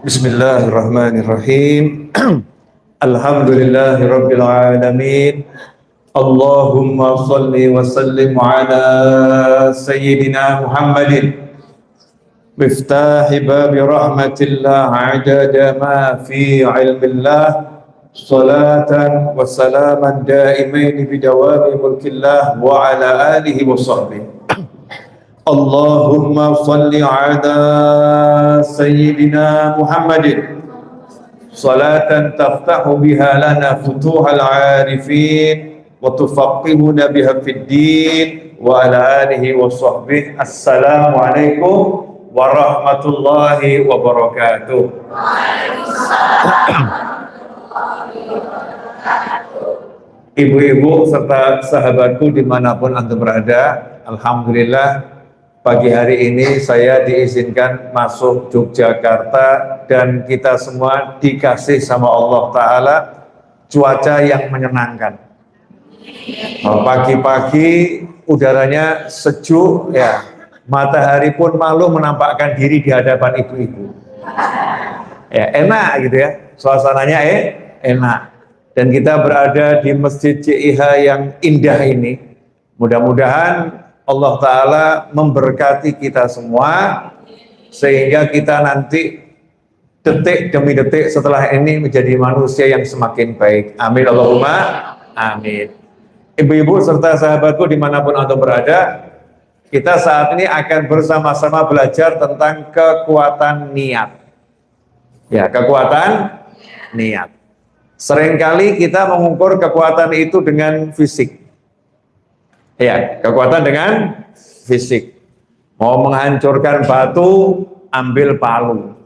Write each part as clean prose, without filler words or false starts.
Bismillahirrahmanirrahim. Alhamdulillahirabbil alamin. Allahumma shalli wa sallim ala sayyidina Muhammadin miftahi babi rahmatillah adada ma fi ilmillah salatan wa salaman daimain bidawami mulkillah wa ala alihi wa sahbihi. Allahumma salli ala sayyidina Muhammadin salatan taftahu biha lana futuhal arifin wa tufaqihuna biha fid din wa ala alihi wa sahbihi. Assalamu alaikum warahmatullahi wabarakatuh. Ibu-ibu serta sahabatku dimanapun antum berada, alhamdulillah pagi hari ini saya diizinkan masuk Yogyakarta dan kita semua dikasih sama Allah Ta'ala cuaca yang menyenangkan. Pagi-pagi udaranya sejuk ya, matahari pun malu menampakkan diri di hadapan ibu-ibu. Ya, enak gitu ya, suasananya enak. Dan kita berada di Masjid CIH yang indah ini. Mudah-mudahan Allah Ta'ala memberkati kita semua sehingga kita nanti detik demi detik setelah ini menjadi manusia yang semakin baik. Amin Allahumma amin. Ibu-ibu serta sahabatku dimanapun anda berada, kita saat ini akan bersama-sama belajar tentang kekuatan niat. Ya, kekuatan niat. Seringkali kita mengukur kekuatan itu dengan fisik. Ya, kekuatan dengan fisik. Mau menghancurkan batu, ambil palu,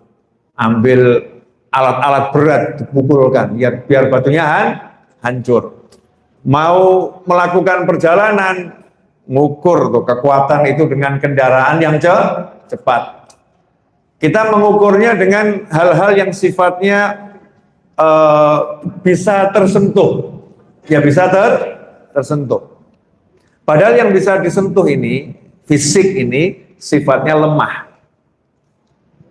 ambil alat-alat berat dipukulkan, biar batunya hancur. Mau melakukan perjalanan, ngukur tuh kekuatan itu dengan kendaraan yang cepat. Kita mengukurnya dengan hal-hal yang sifatnya bisa tersentuh, ya bisa tersentuh. Padahal yang bisa disentuh ini, fisik ini sifatnya lemah.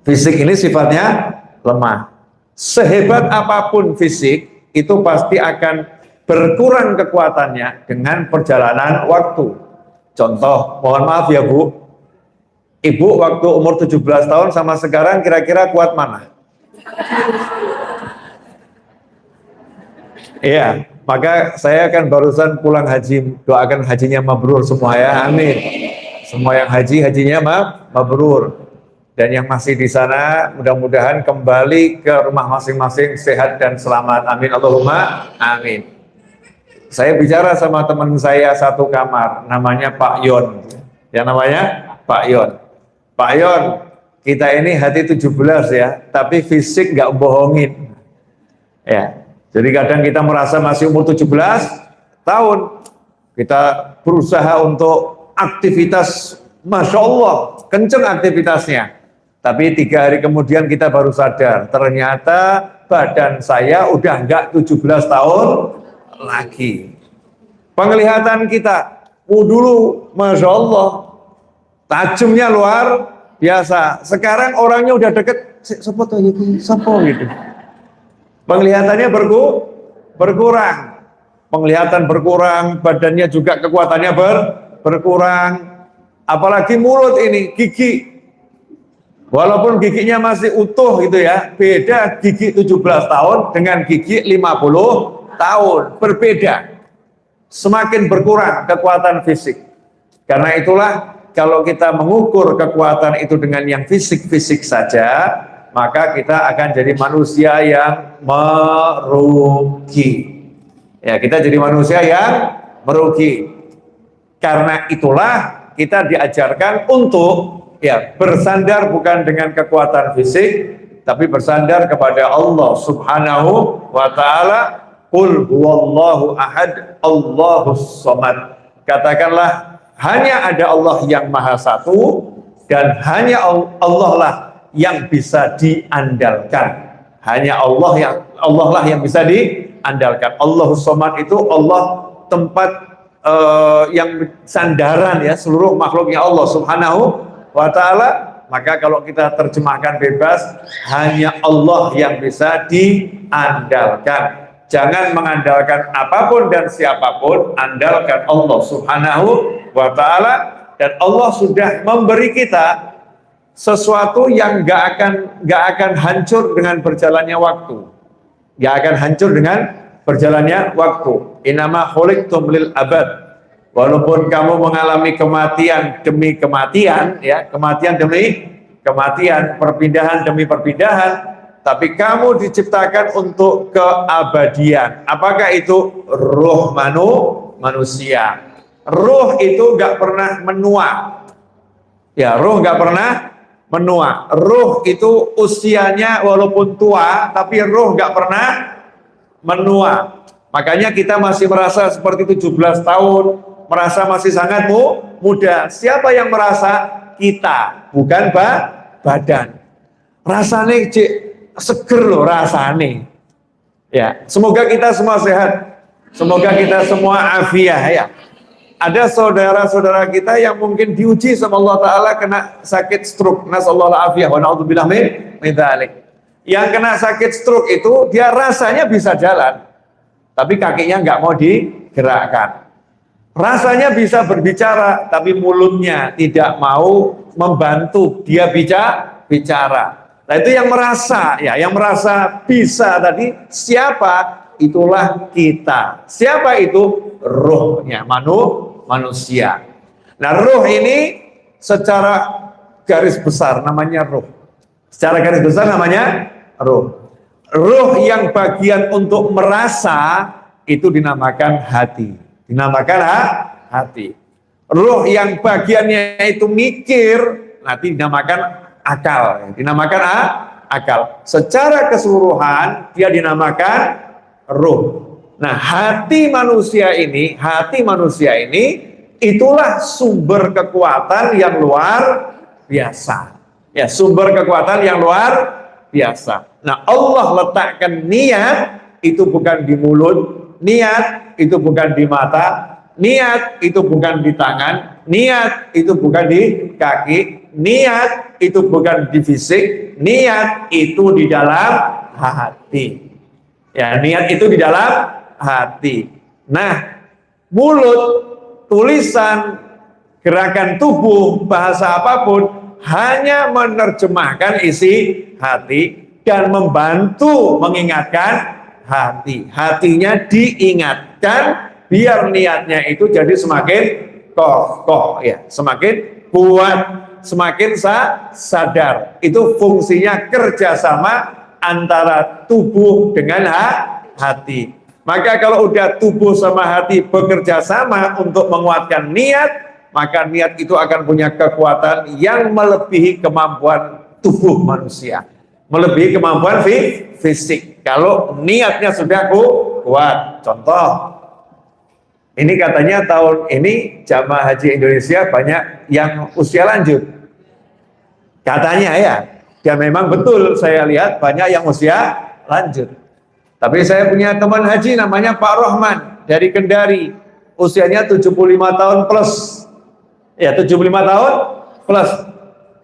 Fisik ini sifatnya lemah. Sehebat apapun fisik, itu pasti akan berkurang kekuatannya dengan perjalanan waktu. Contoh, mohon maaf ya Bu, Ibu waktu umur 17 tahun sama sekarang kira-kira kuat mana? Iya. Maka saya akan barusan pulang haji, doakan hajinya mabrur semua ya, amin. Semua yang hajinya mabrur. Dan yang masih di sana mudah-mudahan kembali ke rumah masing-masing sehat dan selamat, amin Allahumma amin. Saya bicara sama teman saya satu kamar, namanya Pak Yon. Ya namanya Pak Yon. Pak Yon, kita ini hati 17 ya, tapi fisik nggak bohongin. Ya. Jadi kadang kita merasa masih umur 17 tahun, kita berusaha untuk aktivitas, Masya Allah, kenceng aktivitasnya. Tapi 3 hari kemudian kita baru sadar, ternyata badan saya udah enggak 17 tahun lagi. Penglihatan kita, dulu Masya Allah, tajamnya luar biasa. Sekarang orangnya udah deket, sopo gitu. Penglihatannya berkurang, penglihatan berkurang, badannya juga kekuatannya berkurang. Apalagi mulut ini, gigi. Walaupun giginya masih utuh gitu ya, beda gigi 17 tahun dengan gigi 50 tahun, berbeda. Semakin berkurang kekuatan fisik. Karena itulah kalau kita mengukur kekuatan itu dengan yang fisik-fisik saja, maka kita akan jadi manusia yang merugi. Ya, kita jadi manusia yang merugi. Karena itulah kita diajarkan untuk ya bersandar bukan dengan kekuatan fisik, tapi bersandar kepada Allah Subhanahu wa Ta'ala. Qul huwallahu ahad, Allahus samad. Katakanlah hanya ada Allah yang Maha Satu dan hanya Allah lah yang bisa diandalkan. Hanya Allah lah yang bisa diandalkan. Allahus Samad itu Allah tempat yang sandaran ya seluruh makhluknya Allah Subhanahu wa Ta'ala. Maka kalau kita terjemahkan bebas, hanya Allah yang bisa diandalkan. Jangan mengandalkan apapun dan siapapun, andalkan Allah Subhanahu wa Ta'ala. Dan Allah sudah memberi kita sesuatu yang gak akan hancur dengan berjalannya waktu. Gak akan hancur dengan berjalannya waktu. Innama khuliqtum lil abad. Walaupun kamu mengalami kematian demi kematian, ya, kematian demi kematian, perpindahan demi perpindahan, tapi kamu diciptakan untuk keabadian. Apakah itu? Ruh manusia. Ruh itu nggak pernah menua. Ya, ruh nggak pernah menua. Ruh itu usianya walaupun tua, tapi ruh nggak pernah menua. Makanya kita masih merasa seperti 17 tahun, merasa masih sangat muda. Siapa yang merasa? Kita, bukan badan. Rasanya seger loh rasanya. Ya, semoga kita semua sehat. Semoga kita semua afiah ya. Ada saudara-saudara kita yang mungkin diuji sama Allah Ta'ala kena sakit stroke. Nasallahu afiyah wa na'udzubillah min dzalik. Yang kena sakit stroke itu dia rasanya bisa jalan, tapi kakinya nggak mau digerakkan. Rasanya bisa berbicara, tapi mulutnya tidak mau membantu dia bicara. Nah itu yang merasa, ya, yang merasa bisa tadi siapa? Itulah kita. Siapa itu? Ruhnya manusia. Nah ruh ini secara garis besar namanya ruh. Secara garis besar namanya ruh. Ruh yang bagian untuk merasa itu dinamakan hati. Dinamakan hati. Ruh yang bagiannya itu mikir nanti dinamakan akal. Dinamakan akal. Secara keseluruhan dia dinamakan ruh. Nah, hati manusia ini itulah sumber kekuatan yang luar biasa. Ya, sumber kekuatan yang luar biasa. Nah, Allah letakkan niat itu bukan di mulut, niat itu bukan di mata, niat itu bukan di tangan, niat itu bukan di kaki, niat itu bukan di fisik, niat itu di dalam hati. Ya, niat itu di dalam hati. Nah, mulut, tulisan, gerakan tubuh, bahasa apapun hanya menerjemahkan isi hati dan membantu mengingatkan hati. Hatinya diingatkan biar niatnya itu jadi semakin kokoh, ya, semakin kuat, semakin sadar. Itu fungsinya kerjasama antara tubuh dengan hati. Maka kalau udah tubuh sama hati bekerja sama untuk menguatkan niat, maka niat itu akan punya kekuatan yang melebihi kemampuan tubuh manusia, melebihi kemampuan fisik. Kalau niatnya sudah kuat. Contoh, ini katanya tahun ini jamaah haji Indonesia banyak yang usia lanjut. Katanya ya, dan memang betul saya lihat banyak yang usia lanjut. Tapi saya punya teman haji namanya Pak Rohman dari Kendari, usianya 75 tahun plus. Ya, 75 tahun plus.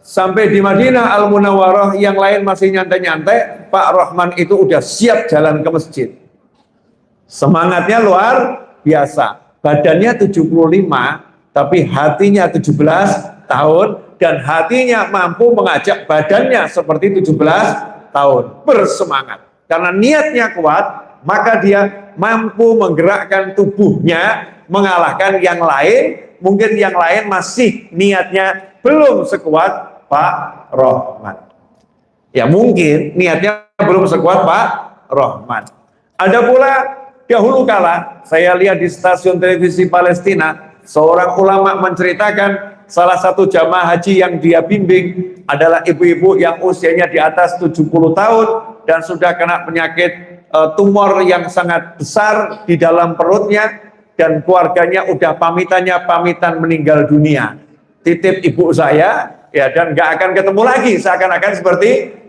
Sampai di Madinah Al Munawwarah yang lain masih nyantai-nyantai, Pak Rohman itu udah siap jalan ke masjid. Semangatnya luar biasa. Badannya 75, tapi hatinya 17 tahun dan hatinya mampu mengajak badannya seperti 17 tahun. Bersemangat. Karena niatnya kuat, maka dia mampu menggerakkan tubuhnya mengalahkan yang lain. Mungkin yang lain masih niatnya belum sekuat Pak Rohman. Ya mungkin niatnya belum sekuat Pak Rohman. Ada pula dahulu kala saya lihat di stasiun televisi Palestina, seorang ulama menceritakan salah satu jamaah haji yang dia bimbing adalah ibu-ibu yang usianya di atas 70 tahun dan sudah kena penyakit tumor yang sangat besar di dalam perutnya, dan keluarganya udah pamitan meninggal dunia. Titip ibu saya, ya, dan nggak akan ketemu lagi, seakan-akan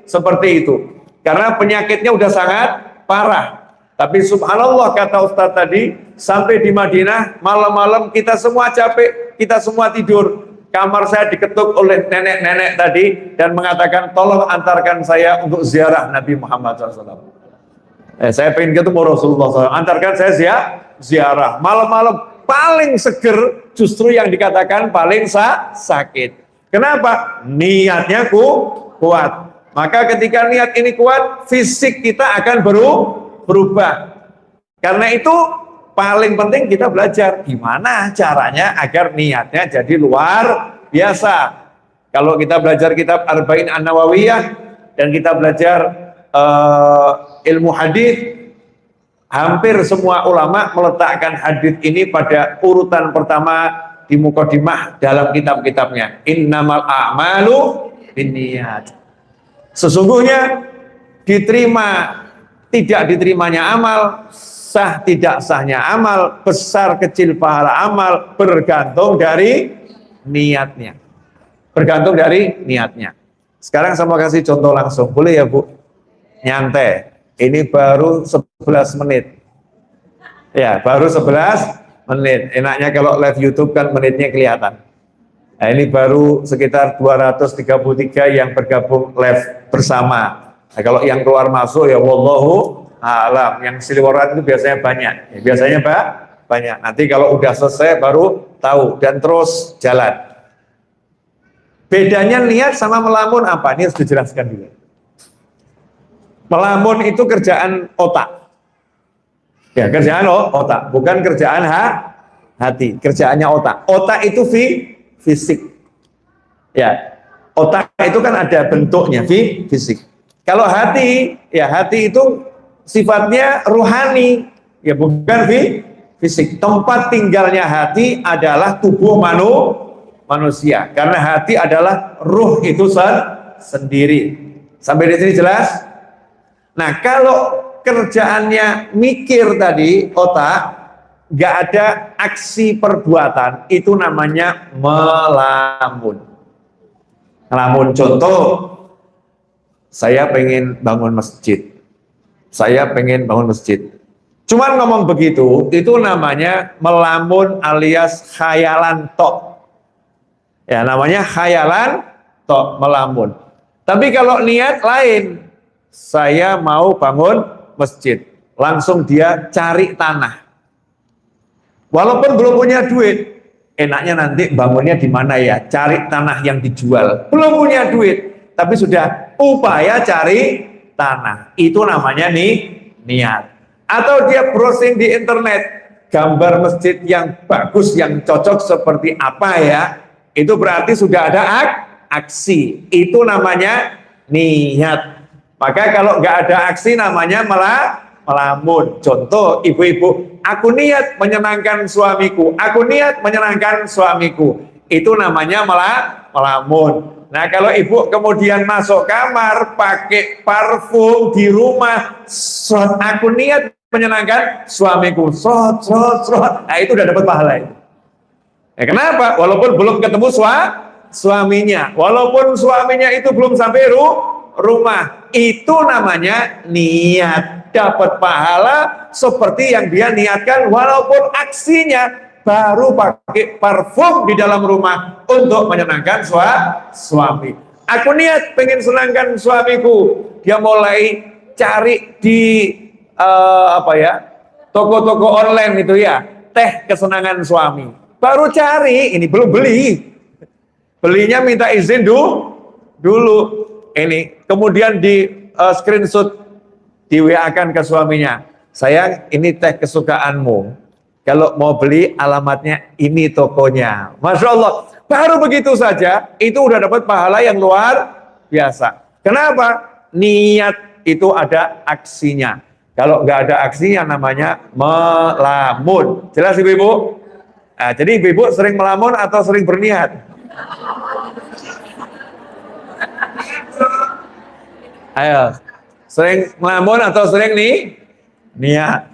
seperti itu. Karena penyakitnya udah sangat parah. Tapi subhanallah kata Ustadz tadi, sampai di Madinah malam-malam kita semua capek, kita semua tidur. kamar saya diketuk oleh nenek-nenek tadi dan mengatakan tolong antarkan saya untuk ziarah Nabi Muhammad SAW. Saya pengen ketemu Rasulullah SAW, antarkan saya ziarah. Malam-malam paling seger justru yang dikatakan paling sakit. Kenapa? Niatnya kuat. Maka ketika niat ini kuat, fisik kita akan berubah. Karena itu paling penting kita belajar gimana caranya agar niatnya jadi luar biasa. Kalau kita belajar kitab Arba'in An-Nawawiyah dan kita belajar ilmu hadis, hampir semua ulama meletakkan hadis ini pada urutan pertama di mukadimah dalam kitab-kitabnya. Innamal a'malu binniyat. Sesungguhnya tidak diterimanya amal, sah tidak sahnya amal, besar kecil pahala amal bergantung dari niatnya. Bergantung dari niatnya. Sekarang saya mau kasih contoh langsung. Boleh ya Bu? Nyantai. Ini baru 11 menit. Ya, baru 11 menit. Enaknya kalau live YouTube kan menitnya kelihatan. Nah, ini baru sekitar 233 yang bergabung live bersama. Nah, kalau yang keluar masuk ya wallahu a'lam. Yang seliweran itu biasanya banyak. Ya, biasanya banyak. Nanti kalau udah selesai baru tahu dan terus jalan. Bedanya niat sama melamun apa? Ini harus dijelaskan dulu. Melamun itu kerjaan otak. Ya, kerjaan otak, bukan kerjaan hati. Kerjaannya otak. Otak itu fisik. Ya, otak itu kan ada bentuknya fisik. Kalau hati, ya hati itu sifatnya ruhani, ya bukan fisik. Tempat tinggalnya hati adalah tubuh manusia. Karena hati adalah ruh itu sendiri. Sampai di sini jelas? Nah, kalau kerjaannya mikir tadi, otak, nggak ada aksi perbuatan, itu namanya melamun. Melamun, contoh, saya pengen bangun masjid. Cuman ngomong begitu, itu namanya melamun alias khayalan tok. Ya, namanya khayalan tok, melamun. Tapi kalau niat lain, saya mau bangun masjid, langsung dia cari tanah. Walaupun belum punya duit, enaknya nanti bangunnya di mana ya? Cari tanah yang dijual. Belum punya duit, tapi sudah upaya cari tanah. Itu namanya niat. Atau dia browsing di internet, gambar masjid yang bagus, yang cocok seperti apa ya? Itu berarti sudah ada aksi. Itu namanya niat. Maka kalau nggak ada aksi namanya melamun. Contoh, ibu-ibu, aku niat menyenangkan suamiku. Itu namanya melamun. Nah, kalau ibu kemudian masuk kamar pakai parfum di rumah, aku niat menyenangkan suamiku. Nah, itu udah dapat pahala itu. Ya, kenapa? Walaupun belum ketemu suaminya, walaupun suaminya itu belum sampai rumah, itu namanya niat, dapat pahala seperti yang dia niatkan walaupun aksinya baru pakai parfum di dalam rumah untuk menyenangkan suami. Aku niat pengen senangkan suamiku, dia mulai cari di toko-toko online itu ya, teh kesenangan suami. Baru cari, ini belum belinya minta izin dulu. Ini kemudian di screenshot, di WA-kan ke suaminya, sayang ini teh kesukaanmu, kalau mau beli alamatnya ini tokonya. Masya Allah, baru begitu saja itu udah dapat pahala yang luar biasa. Kenapa? Niat itu ada aksinya. Kalau nggak ada aksinya namanya melamun. Jelas ibu-ibu? Nah, jadi ibu-ibu sering melamun atau sering berniat? Ayo, sering melamun atau sering niat?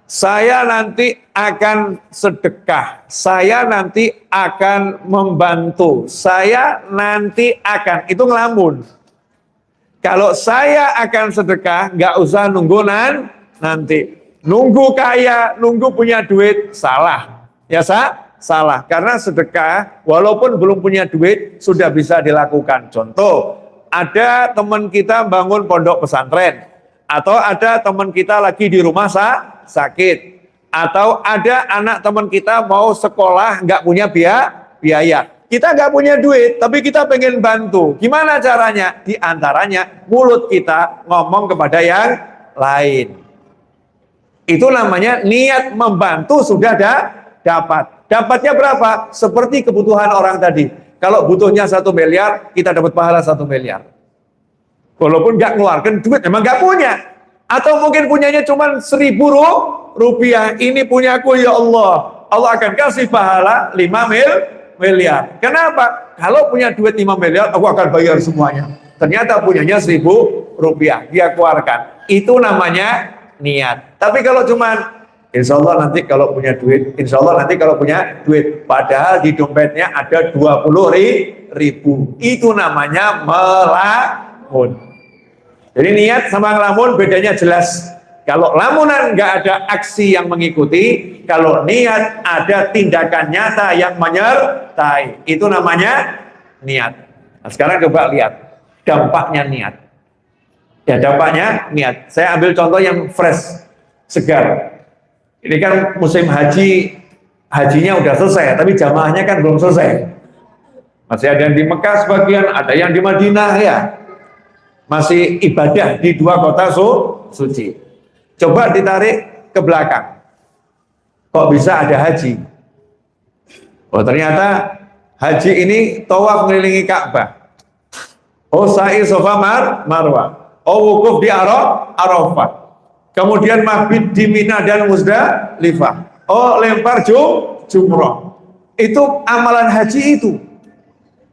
Saya nanti akan sedekah, saya nanti akan membantu, saya nanti akan, itu ngelamun. Kalau saya akan sedekah, nggak usah nunggu nanti. Nunggu kaya, nunggu punya duit, salah. Ya salah. Karena sedekah, walaupun belum punya duit, sudah bisa dilakukan. Contoh, ada teman kita bangun pondok pesantren, atau ada teman kita lagi di rumah sakit, atau ada anak teman kita mau sekolah nggak punya biaya. Kita nggak punya duit, tapi kita pengen bantu. Gimana caranya? Di antaranya mulut kita ngomong kepada yang lain. Itu namanya niat membantu sudah dapat. Dapatnya berapa? Seperti kebutuhan orang tadi. Kalau butuhnya 1 miliar, kita dapat pahala 1 miliar. Walaupun nggak ngeluarkan duit, emang nggak punya. Atau mungkin punyanya cuma 1.000 rupiah. Ini punyaku ya Allah. Allah akan kasih pahala 5 miliar. Kenapa? Kalau punya duit 5 miliar, aku akan bayar semuanya. Ternyata punyanya 1.000 rupiah. Dia keluarkan. Itu namanya niat. Tapi kalau cuman insya Allah nanti kalau punya duit, insya Allah nanti kalau punya duit, padahal di dompetnya ada 20.000, itu namanya melamun. Jadi niat sama ngelamun bedanya jelas. Kalau lamunan nggak ada aksi yang mengikuti, kalau niat ada tindakan nyata yang menyertai, itu namanya niat. Nah, sekarang coba lihat dampaknya niat. Ya dampaknya niat. Saya ambil contoh yang fresh, segar. Ini kan musim haji, hajinya udah selesai, tapi jamaahnya kan belum selesai. Masih ada yang di Mekah sebagian, ada yang di Madinah ya. Masih ibadah di 2 kota suci. Coba ditarik ke belakang. Kok bisa ada haji? Oh ternyata haji ini tawaf mengelilingi Ka'bah. Oh sa'i Safa Marwah. Oh wukuf di Arafah. Kemudian mabit di Mina dan Muzdalifah. Oh lempar jumroh. Itu amalan haji itu.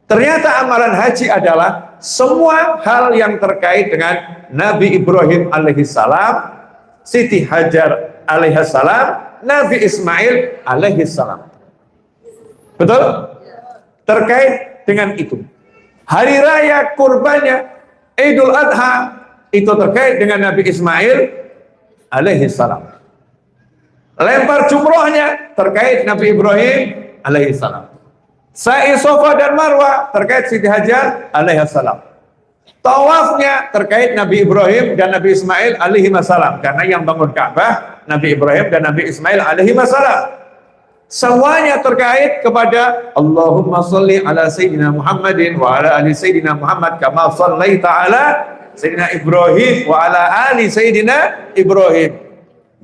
Ternyata amalan haji adalah semua hal yang terkait dengan Nabi Ibrahim alaihissalam, Siti Hajar alaihissalam, Nabi Ismail alaihissalam. Betul? Terkait dengan itu. Hari raya kurbannya Idul Adha itu terkait dengan Nabi Ismail alaihissalam. Lempar jumrohnya terkait Nabi Ibrahim alaihissalam. Sa'i Safa dan Marwah terkait Siti Hajar alaihissalam. Tawafnya terkait Nabi Ibrahim dan Nabi Ismail alaihissalam, karena yang bangun Ka'bah Nabi Ibrahim dan Nabi Ismail alaihissalam. Semuanya terkait kepada Allahumma sholli ala Sayyidina Muhammadin wa ala ali Sayyidina Muhammad kama shallaita ala Sayyidina Ibrahim wa ala ali Sayyidina Ibrahim.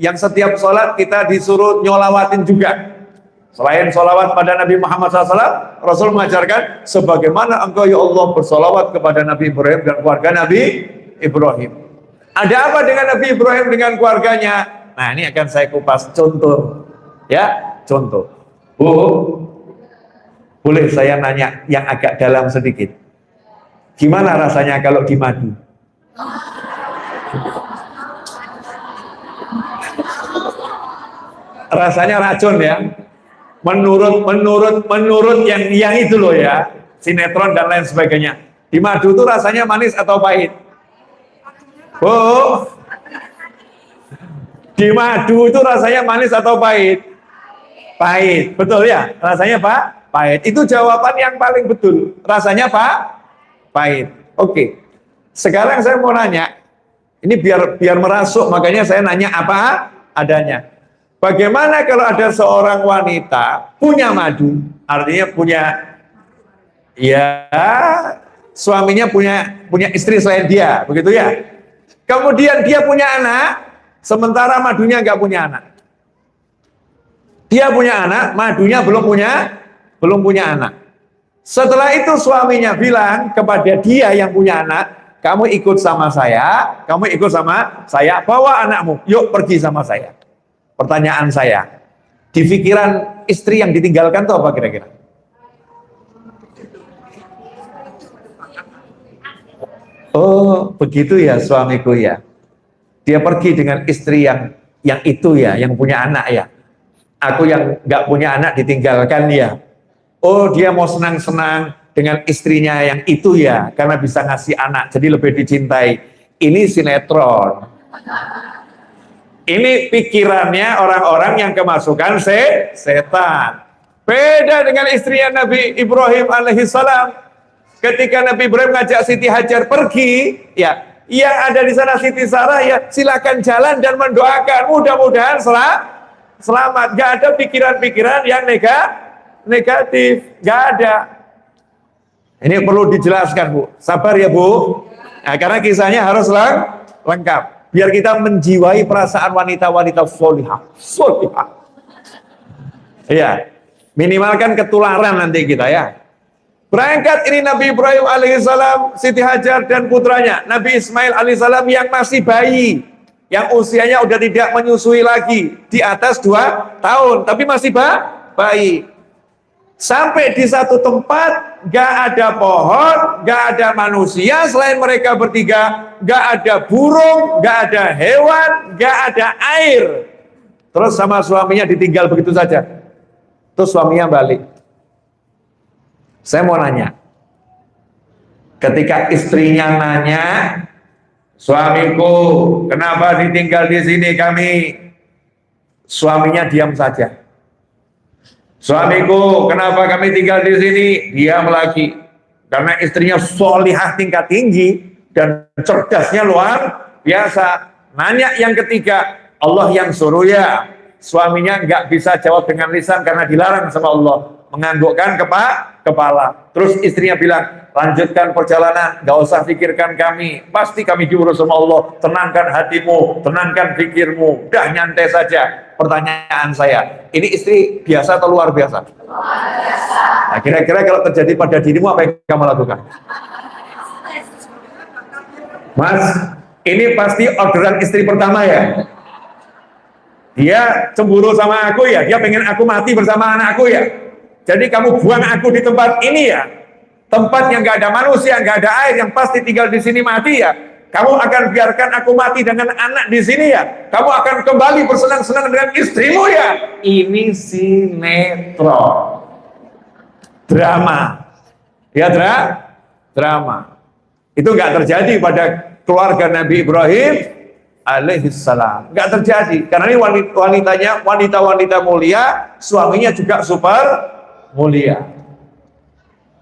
Yang setiap sholat kita disuruh nyolawatin juga. Selain sholawat pada Nabi Muhammad SAW, Rasul mengajarkan sebagaimana engkau ya Allah bersolawat kepada Nabi Ibrahim dan keluarga Nabi Ibrahim. Ada apa dengan Nabi Ibrahim dengan keluarganya? Nah ini akan saya kupas contoh. Ya, contoh. Bu, boleh saya nanya yang agak dalam sedikit. Gimana rasanya kalau di madu? Rasanya racun ya. Menurut yang itu loh ya, sinetron dan lain sebagainya. Di madu itu rasanya manis atau pahit? Oh, di madu itu rasanya manis atau pahit? Pahit, betul ya? Rasanya pahit. Itu jawaban yang paling betul. Rasanya pahit. Oke. Sekarang saya mau nanya, ini biar merasuk, makanya saya nanya apa adanya. Bagaimana kalau ada seorang wanita punya madu, artinya punya, ya suaminya punya istri selain dia, begitu ya. Kemudian dia punya anak, sementara madunya nggak punya anak. Dia punya anak, madunya belum punya anak. Setelah itu suaminya bilang kepada dia yang punya anak, kamu ikut sama saya, bawa anakmu, yuk pergi sama saya. Pertanyaan saya, di pikiran istri yang ditinggalkan itu apa kira-kira? Oh, begitu ya suamiku ya. Dia pergi dengan istri yang itu ya, yang punya anak ya. Aku yang nggak punya anak ditinggalkan ya. Oh, dia mau senang-senang dengan istrinya yang itu ya, karena bisa ngasih anak, jadi lebih dicintai. Ini sinetron. Ini pikirannya orang-orang yang kemasukan setan. Beda dengan istrinya Nabi Ibrahim alaihissalam. Ketika Nabi Ibrahim ngajak Siti Hajar pergi, ya, yang ada di sana Siti Sarah, ya silakan jalan dan mendoakan. Mudah-mudahan selamat. Gak ada pikiran-pikiran yang negatif, gak ada. Ini perlu dijelaskan, Bu. Sabar ya, Bu. Nah, karena kisahnya harus lengkap. Biar kita menjiwai perasaan wanita-wanita solihah. Iya. Minimalkan ketularan nanti kita ya. Berangkat ini Nabi Ibrahim alaihissalam, Siti Hajar dan putranya Nabi Ismail alaihissalam yang masih bayi, yang usianya udah tidak menyusui lagi, di atas 2 tahun, tapi masih bayi. Sampai di satu tempat, gak ada pohon, gak ada manusia selain mereka bertiga, gak ada burung, gak ada hewan, gak ada air. Terus sama suaminya ditinggal begitu saja. Terus suaminya balik. Saya mau nanya, ketika istrinya nanya, suamiku, kenapa ditinggal di sini kami? Suaminya diam saja. Suamiku, kenapa kami tinggal di sini? Diam lagi. Karena istrinya solihah tingkat tinggi dan cerdasnya luar biasa. Nanya yang ketiga, Allah yang suruh ya. Suaminya nggak bisa jawab dengan lisan karena dilarang sama Allah. Menganggukkan kepala. Terus istrinya bilang, lanjutkan perjalanan, gak usah pikirkan kami, pasti kami diurus sama Allah. Tenangkan hatimu, tenangkan pikirmu, udah nyantai saja. Pertanyaan saya, ini istri biasa atau luar biasa? Luar biasa. Nah, kira-kira kalau terjadi pada dirimu, apa yang kamu lakukan? Mas, ini pasti orderan istri pertama ya? Dia cemburu sama aku ya? Dia pengen aku mati bersama anakku ya? Jadi kamu buang aku di tempat ini ya? Tempat yang gak ada manusia, gak ada air, yang pasti tinggal di sini mati ya? Kamu akan biarkan aku mati dengan anak di sini ya? Kamu akan kembali bersenang-senang dengan istrimu ya? Ini sinetron, drama, ya drama. Itu nggak terjadi pada keluarga Nabi Ibrahim alaihissalam, nggak terjadi. Karena ini wanitanya wanita-wanita mulia, suaminya juga super mulia.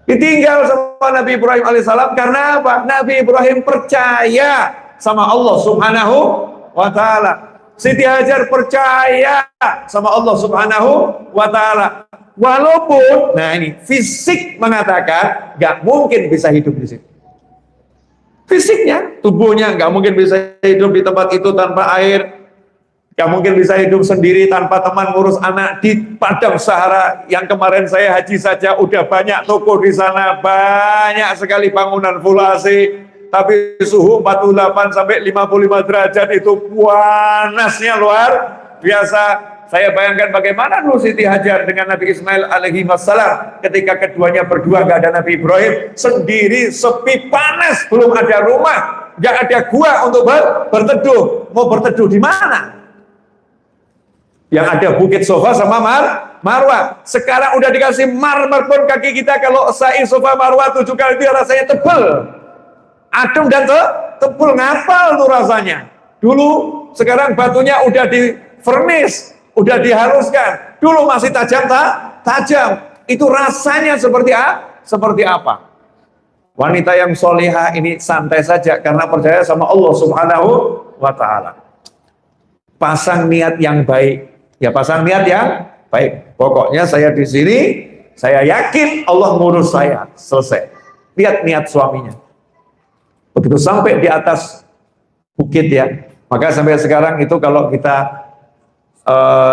Ditinggal sama Nabi Ibrahim alaihissalam karena apa? Nabi Ibrahim percaya sama Allah subhanahu wa ta'ala. Siti Hajar percaya sama Allah subhanahu wa ta'ala. Walaupun, nah ini, fisik mengatakan gak mungkin bisa hidup di situ. Fisiknya, tubuhnya gak mungkin bisa hidup di tempat itu tanpa air. Gak mungkin bisa hidup sendiri tanpa teman ngurus anak di padang Sahara. Yang kemarin saya haji saja udah banyak toko di sana, banyak sekali bangunan full AC, tapi suhu 48 sampai 55 derajat itu panasnya luar biasa. Saya bayangkan bagaimana dulu Siti Hajar dengan Nabi Ismail alaihi wassalam ketika keduanya berdua, gak ada Nabi Ibrahim, sendiri, sepi, panas, belum ada rumah, gak ada gua untuk berteduh. Mau berteduh di mana? Yang ada Bukit Sofa sama Marwah. Sekarang udah dikasih marmer pun kaki kita kalau sa'i Sofa Marwah 7 kali itu rasanya tebel, adem dan tebel, ngapal tuh rasanya. Dulu, sekarang batunya udah di furnish, udah dihaluskan. Dulu masih tajam. Itu rasanya seperti apa? Wanita yang solihah ini santai saja karena percaya sama Allah subhanahu wa ta'ala. Pasang niat yang baik. Ya pasang niat yang baik. Pokoknya saya di sini, saya yakin Allah ngurus saya. Selesai. Lihat niat suaminya. Begitu sampai di atas bukit ya. Maka sampai sekarang itu kalau kita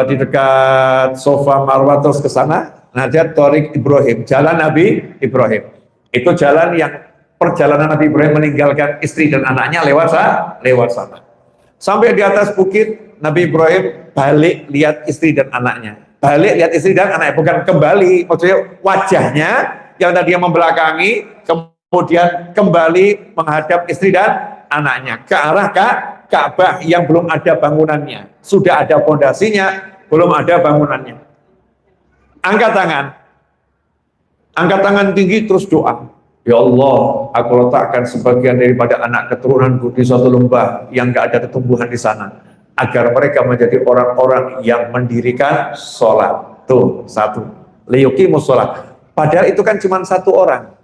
di dekat Sofa Marwah terus ke sana, Najat Thorik Ibrahim, jalan Nabi Ibrahim. Itu jalan yang perjalanan Nabi Ibrahim meninggalkan istri dan anaknya lewat sana. Sampai di atas bukit, Nabi Ibrahim balik lihat istri dan anaknya. Balik lihat istri dan anaknya, bukan kembali. Maksudnya wajahnya yang tadinya membelakangi, kemudian kembali menghadap istri dan anaknya. Ke arah Ka'bah yang belum ada bangunannya. Sudah ada fondasinya, belum ada bangunannya. Angkat tangan tinggi terus doa. Ya Allah, aku letakkan sebagian daripada anak keturunanku di suatu lembah yang gak ada tumbuhan di sana, agar mereka menjadi orang-orang yang mendirikan sholat. Tuh, satu. Liyuqimus shalah. Padahal itu kan cuma satu orang.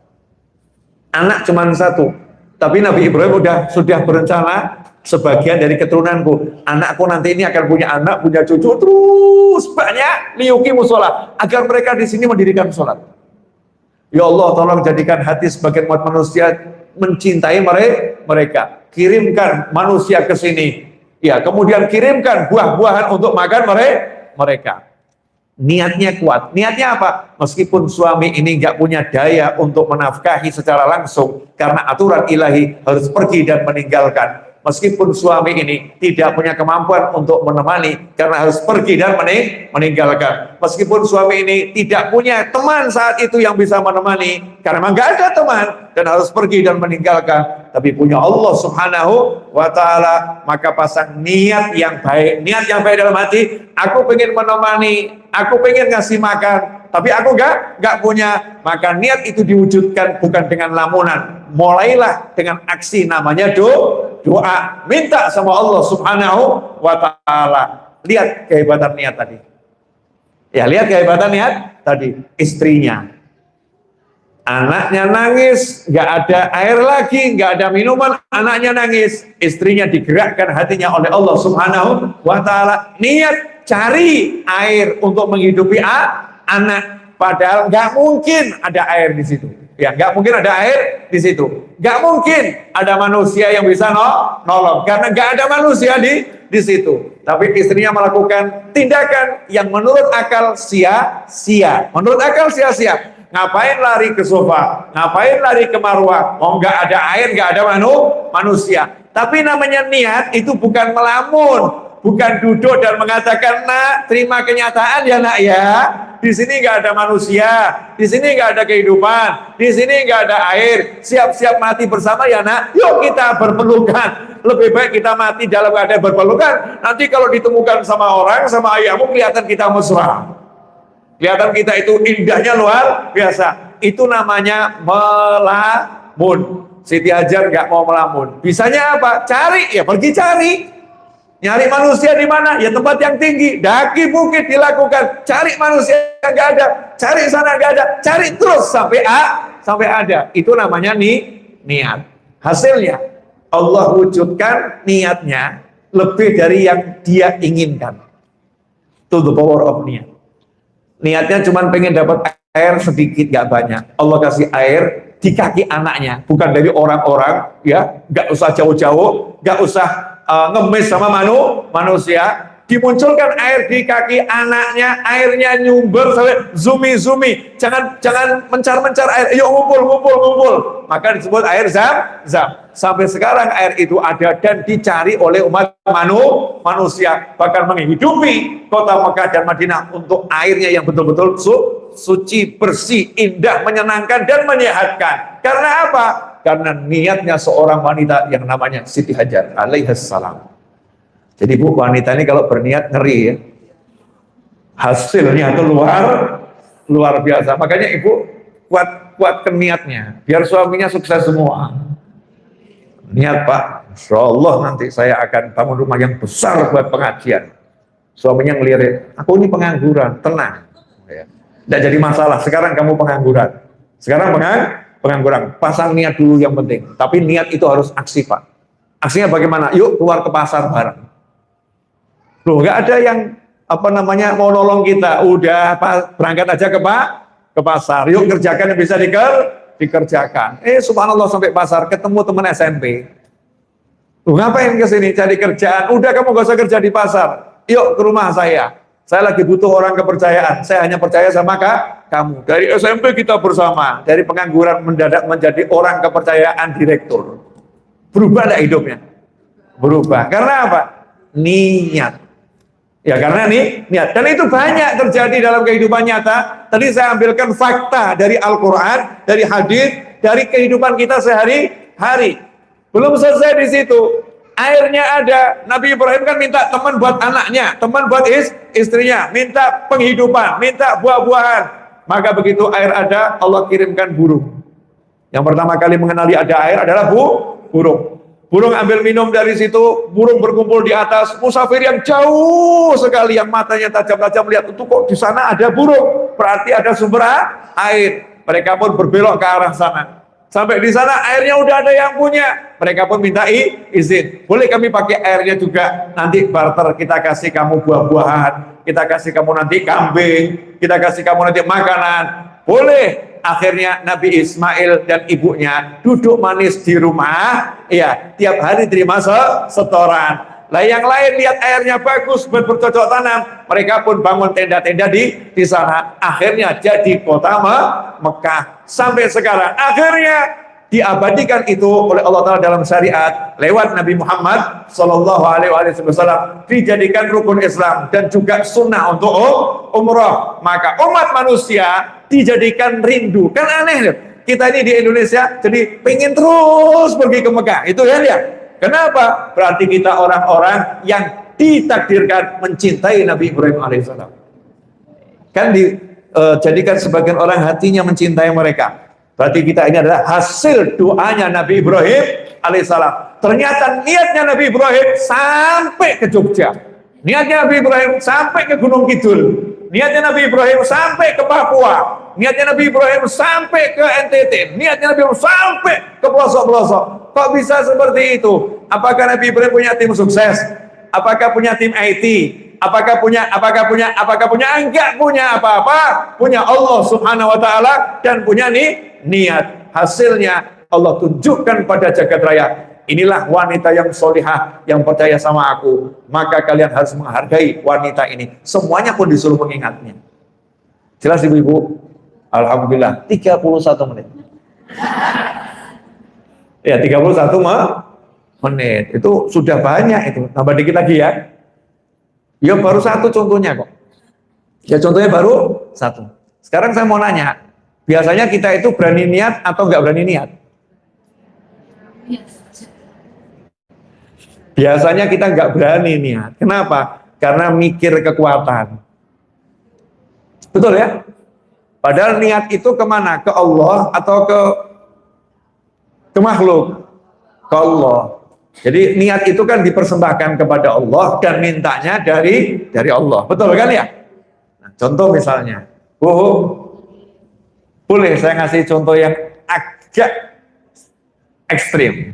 Anak cuma satu. Tapi Nabi Ibrahim sudah berencana sebagian dari keturunanku. Anakku nanti ini akan punya anak, punya cucu terus banyak. Liyuqimus shalah, agar mereka di sini mendirikan sholat. Ya Allah, tolong jadikan hati sebagian umat manusia mencintai mereka. Kirimkan manusia ke sini. Ya, kemudian kirimkan buah-buahan untuk makan mereka. Niatnya kuat. Niatnya apa? Meskipun suami ini nggak punya daya untuk menafkahi secara langsung, karena aturan ilahi harus pergi dan meninggalkan. Meskipun suami ini tidak punya kemampuan untuk menemani karena harus pergi dan meninggalkan. Meskipun suami ini tidak punya teman saat itu yang bisa menemani karena memang nggak ada teman dan harus pergi dan meninggalkan, tapi punya Allah Subhanahu wa Ta'ala, maka pasang niat yang baik. Niat yang baik dalam hati, aku pengen menemani, aku pengen ngasih makan, tapi aku nggak punya. Maka niat itu diwujudkan bukan dengan lamunan. Mulailah dengan aksi, namanya doa, minta sama Allah Subhanahu wa Ta'ala. Lihat kehebatan niat tadi. Ya, lihat kehebatan niat tadi. Istrinya, anaknya nangis, nggak ada air lagi, nggak ada minuman, anaknya nangis. Istrinya digerakkan hatinya oleh Allah Subhanahu wa Ta'ala. Niat cari air untuk menghidupi anak. Padahal nggak mungkin ada air di situ. Ya, nggak mungkin ada air di situ. Nggak mungkin ada manusia yang bisa nolong, karena nggak ada manusia di situ. Tapi istrinya melakukan tindakan yang menurut akal sia-sia. Menurut akal sia-sia. Ngapain lari ke sofa? Ngapain lari ke marwah? Oh, nggak ada air, nggak ada manusia. Tapi namanya niat itu bukan melamun, bukan duduk dan mengatakan, nak, terima kenyataan ya nak ya. Di sini nggak ada manusia, di sini nggak ada kehidupan, di sini nggak ada air. Siap-siap mati bersama ya nak. Yuk kita berpelukan. Lebih baik kita mati dalam keadaan berpelukan. Nanti kalau ditemukan sama orang, sama ayahmu, kelihatan kita mesra. Kelihatan kita itu indahnya luar biasa. Itu namanya melamun. Siti Hajar nggak mau melamun. Bisanya apa? Cari, ya pergi cari. Nyari manusia di mana? Ya tempat yang tinggi. Daki bukit dilakukan. Cari manusia yang nggak ada. Cari sana nggak ada. Cari terus sampai ada. Itu namanya niat. Hasilnya Allah wujudkan niatnya lebih dari yang dia inginkan. To the power of niat. Niatnya cuma pengen dapat air sedikit, nggak banyak. Allah kasih air di kaki anaknya, bukan dari orang-orang, ya, nggak usah jauh-jauh, nggak usah ngemis sama manusia. Dimunculkan air di kaki anaknya, airnya nyumber sampai zumi. Jangan mencar air. Yuk ngumpul. Maka disebut air zam. Sampai sekarang air itu ada dan dicari oleh umat manusia, bahkan menghidupi kota Mekah dan Madinah untuk airnya yang betul-betul suci, bersih, indah, menyenangkan dan menyehatkan. Karena apa? Karena niatnya seorang wanita yang namanya Siti Hajar alaihissalam. Jadi bu, wanita ini kalau berniat ngeri ya. Hasilnya itu luar biasa. Makanya ibu kuatkan niatnya, biar suaminya sukses semua. Niat Pak, insya Allah nanti saya akan bangun rumah yang besar buat pengajian. Suaminya ngelirik, aku ini pengangguran, tenang. Tidak jadi masalah, sekarang kamu pengangguran. Sekarang pengangguran, pasang niat dulu yang penting. Tapi niat itu harus aksi Pak. Aksinya bagaimana? Yuk keluar ke pasar bareng. Loh, nggak ada yang mau nolong kita. Udah berangkat aja ke pasar. Yuk kerjakan yang bisa dikerjakan. Subhanallah sampai pasar ketemu teman SMP. Loh, ngapain ke sini cari kerjaan? Udah kamu gak usah kerja di pasar. Yuk ke rumah saya. Saya lagi butuh orang kepercayaan. Saya hanya percaya sama kamu. Dari SMP kita bersama. Dari pengangguran mendadak menjadi orang kepercayaan direktur. Berubah enggak hidupnya? Berubah. Karena apa? Niat. Ya karena niat. Dan itu banyak terjadi dalam kehidupan nyata. Tadi saya ambilkan fakta dari Al-Quran, dari hadis, dari kehidupan kita sehari-hari. Belum selesai di situ. Airnya ada. Nabi Ibrahim kan minta teman buat anaknya, teman buat istrinya, minta penghidupan, minta buah-buahan. Maka begitu air ada, Allah kirimkan burung. Yang pertama kali mengenali ada air adalah burung. Burung ambil minum dari situ, burung berkumpul di atas. Musafir yang jauh sekali, yang matanya tajam-tajam lihat itu kok di sana ada burung, berarti ada sumber air. Mereka pun berbelok ke arah sana. Sampai di sana airnya udah ada yang punya. Mereka pun minta izin. Boleh kami pakai airnya juga? Nanti barter, kita kasih kamu buah-buahan, kita kasih kamu nanti kambing, kita kasih kamu nanti makanan. Boleh. Akhirnya Nabi Ismail dan ibunya duduk manis di rumah, ya, tiap hari terima setoran. Lah yang lain lihat airnya bagus buat bercocok tanam, mereka pun bangun tenda-tenda di sana. Akhirnya jadi kota Mekah sampai sekarang. Akhirnya diabadikan itu oleh Allah Ta'ala dalam syariat lewat Nabi Muhammad Sallallahu Alaihi Wasallam, dijadikan rukun Islam dan juga sunnah untuk umrah. Maka umat manusia dijadikan rindu. Kan aneh loh, kita ini di Indonesia jadi pengen terus pergi ke Mekah, itu kan ya. Kenapa? Berarti kita orang-orang yang ditakdirkan mencintai Nabi Ibrahim alaihissalam. Kan dijadikan sebagian orang hatinya mencintai mereka. Berarti kita ini adalah hasil doanya Nabi Ibrahim alaihissalam. Ternyata niatnya Nabi Ibrahim sampai ke Jogja. Niatnya Nabi Ibrahim sampai ke Gunung Kidul. Niatnya Nabi Ibrahim sampai ke Papua. Niatnya Nabi Ibrahim sampai ke NTT. Niatnya Nabi Ibrahim sampai ke pelosok-pelosok. Kok bisa seperti itu? Apakah Nabi Ibrahim punya tim sukses? Apakah punya tim IT? Apakah punya enggak punya apa-apa? Punya Allah Subhanahu wa taala dan punya niat. Hasilnya Allah tunjukkan pada jagat raya. Inilah wanita yang solihah, yang percaya sama aku. Maka kalian harus menghargai wanita ini. Semuanya pun disuruh mengingatnya. Jelas ibu-ibu? Alhamdulillah, 31 menit. Ya, 31 menit. Itu sudah banyak itu. Tambah dikit lagi ya. Ya baru satu contohnya kok. Ya contohnya baru satu. Sekarang saya mau nanya. Biasanya kita itu berani niat atau nggak berani niat? Biasanya kita nggak berani niat. Kenapa? Karena mikir kekuatan. Betul ya? Padahal niat itu kemana? Ke Allah atau ke makhluk? Ke Allah. Jadi niat itu kan dipersembahkan kepada Allah dan mintanya dari Allah. Betul kan ya? Nah, contoh misalnya, boleh saya ngasih contoh yang agak ekstrim?